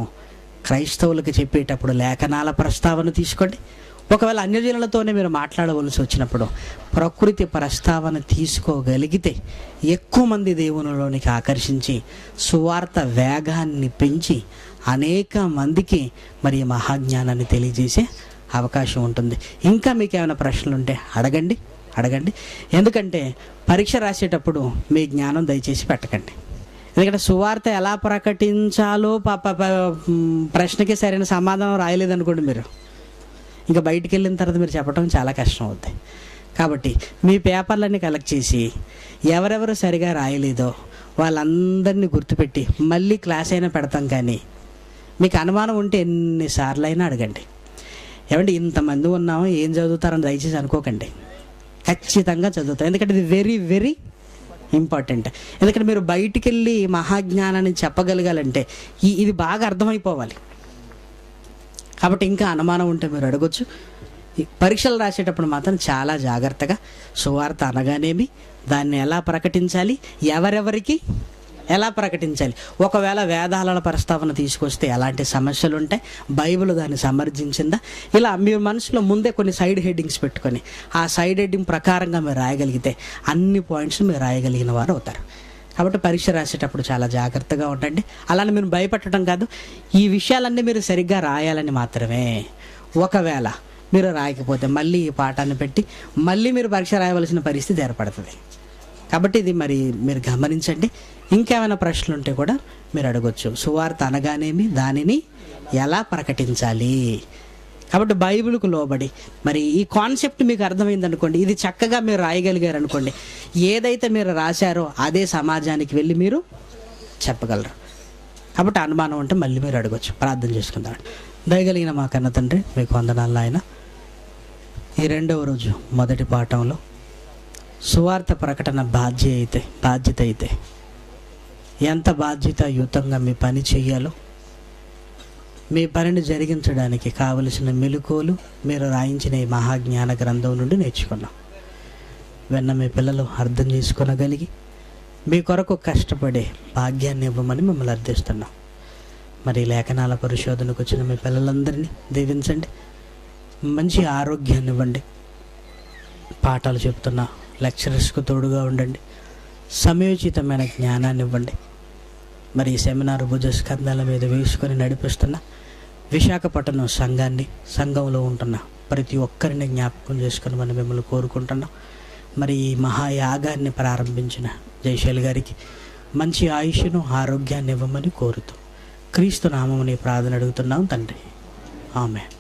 క్రైస్తవులకు చెప్పేటప్పుడు లేఖనాల ప్రస్తావన తీసుకోండి. ఒకవేళ అన్యజనులతోనే మీరు మాట్లాడవలసి వచ్చినప్పుడు ప్రకృతి ప్రస్తావన తీసుకోగలిగితే ఎక్కువ మంది దేవునిలోనికి ఆకర్షించి సువార్త వేగాన్ని పెంచి అనేక మందికి మరి మహాజ్ఞానాన్ని తెలియజేసే అవకాశం ఉంటుంది. ఇంకా మీకు ఏమైనా ప్రశ్నలు ఉంటే అడగండి. ఎందుకంటే పరీక్ష రాసేటప్పుడు మీ జ్ఞానం దయచేసి పెట్టకండి. ఎందుకంటే సువార్త ఎలా ప్రకటించాలో ప్రశ్నకి సరైన సమాధానం రాయలేదనుకోండి, మీరు ఇంకా బయటికి వెళ్ళిన తర్వాత మీరు చెప్పడం చాలా కష్టం అవుద్ది. కాబట్టి మీ పేపర్లన్నీ కలెక్ట్ చేసి ఎవరెవరు సరిగా రాయలేదో వాళ్ళందరినీ గుర్తుపెట్టి మళ్ళీ క్లాస్ అయినా పెడతాం. కానీ మీకు అనుమానం ఉంటే ఎన్నిసార్లు అయినా అడగండి. ఏమంటే ఇంతమంది ఉన్నాము ఏం చదువుతారని దయచేసి అనుకోకండి. ఖచ్చితంగా చదువుతారు. ఎందుకంటే ఇది వెరీ వెరీ ఇంపార్టెంట్. ఎందుకంటే మీరు బయటికి వెళ్ళి మహాజ్ఞానాన్ని చెప్పగలగాలంటే ఇది బాగా అర్థమైపోవాలి. కాబట్టి ఇంకా అనుమానం ఉంటే మీరు అడగొచ్చు. పరీక్షలు రాసేటప్పుడు మాత్రం చాలా జాగ్రత్తగా సువార్త అనగానేమి, దాన్ని ఎలా ప్రకటించాలి, ఎవరెవరికి ఎలా ప్రకటించాలి, ఒకవేళ వేదాల ప్రస్తావన తీసుకొస్తే ఎలాంటి సమస్యలు ఉంటాయి, బైబిల్ దాన్ని సమర్థించిందా, ఇలా మీరు మనసులో ముందే కొన్ని సైడ్ హెడ్డింగ్స్ పెట్టుకొని ఆ సైడ్ హెడ్డింగ్ ప్రకారంగా మీరు రాయగలిగితే అన్ని పాయింట్స్ మీరు రాయగలిగిన వారు అవుతారు. కాబట్టి పరీక్ష రాసేటప్పుడు చాలా జాగ్రత్తగా ఉండండి. అలానే మీరు భయపెట్టడం కాదు, ఈ విషయాలన్నీ మీరు సరిగ్గా రాయాలని మాత్రమే. ఒకవేళ మీరు రాయకపోతే మళ్ళీ ఈ పాఠాన్ని పెట్టి మళ్ళీ మీరు పరీక్ష రాయవలసిన పరిస్థితి ఏర్పడుతుంది. కాబట్టి ఇది మరి మీరు గమనించండి. ఇంకేమైనా ప్రశ్నలు ఉంటే కూడా మీరు అడగొచ్చు. సువార్త అనగానేమి, దానిని ఎలా ప్రకటించాలి. కాబట్టి బైబిల్కు లోబడి మరి ఈ కాన్సెప్ట్ మీకు అర్థమైంది అనుకోండి, ఇది చక్కగా మీరు రాయగలిగారు అనుకోండి, ఏదైతే మీరు రాశారో అదే సమాజానికి వెళ్ళి మీరు చెప్పగలరు. కాబట్టి అనుమానం ఉంటే మళ్ళీ మీరు అడగొచ్చు. ప్రార్థన చేసుకుందాం. దయగలిగిన మా కన్న తండ్రి, మీకు వందనాలు ఆయన. ఈ 2వ రోజు మొదటి పాఠంలో సువార్త ప్రకటన బాధ్యత అయితే ఎంత బాధ్యతాయుతంగా మీ పని చెయ్యాలో, మీ పనిని జరిగించడానికి కావలసిన మెలకువలు మీరు రాయించిన ఈ మహాజ్ఞాన గ్రంథం నుండి నేర్చుకున్నాం. వెన్న మీ పిల్లలు అర్థం చేసుకోగలిగి మీ కొరకు కష్టపడే భాగ్యాన్ని ఇవ్వమని మిమ్మల్ని అర్థిస్తున్నాం. మరి లేఖనాల పరిశోధనకు వచ్చిన మీ పిల్లలందరినీ దీవించండి, మంచి ఆరోగ్యాన్ని ఇవ్వండి. పాఠాలు చెప్తున్న లెక్చరర్స్కు తోడుగా ఉండండి, సమయోచితమైన జ్ఞానాన్ని ఇవ్వండి. మరి ఈ సెమినార్ భుజస్కంధాల మీద వేసుకొని నడిపిస్తున్న విశాఖపట్నం సంఘంలో ఉంటున్న ప్రతి ఒక్కరిని జ్ఞాపకం చేసుకుని మనం మిమ్మల్ని కోరుకుంటున్నాం. మరి ఈ మహాయాగాన్ని ప్రారంభించిన జయశైలి గారికి మంచి ఆయుష్ను, ఆరోగ్యాన్ని ఇవ్వమని కోరుతూ క్రీస్తు నామముని ప్రార్థన అడుగుతున్నాం తండ్రి. ఆమేన్.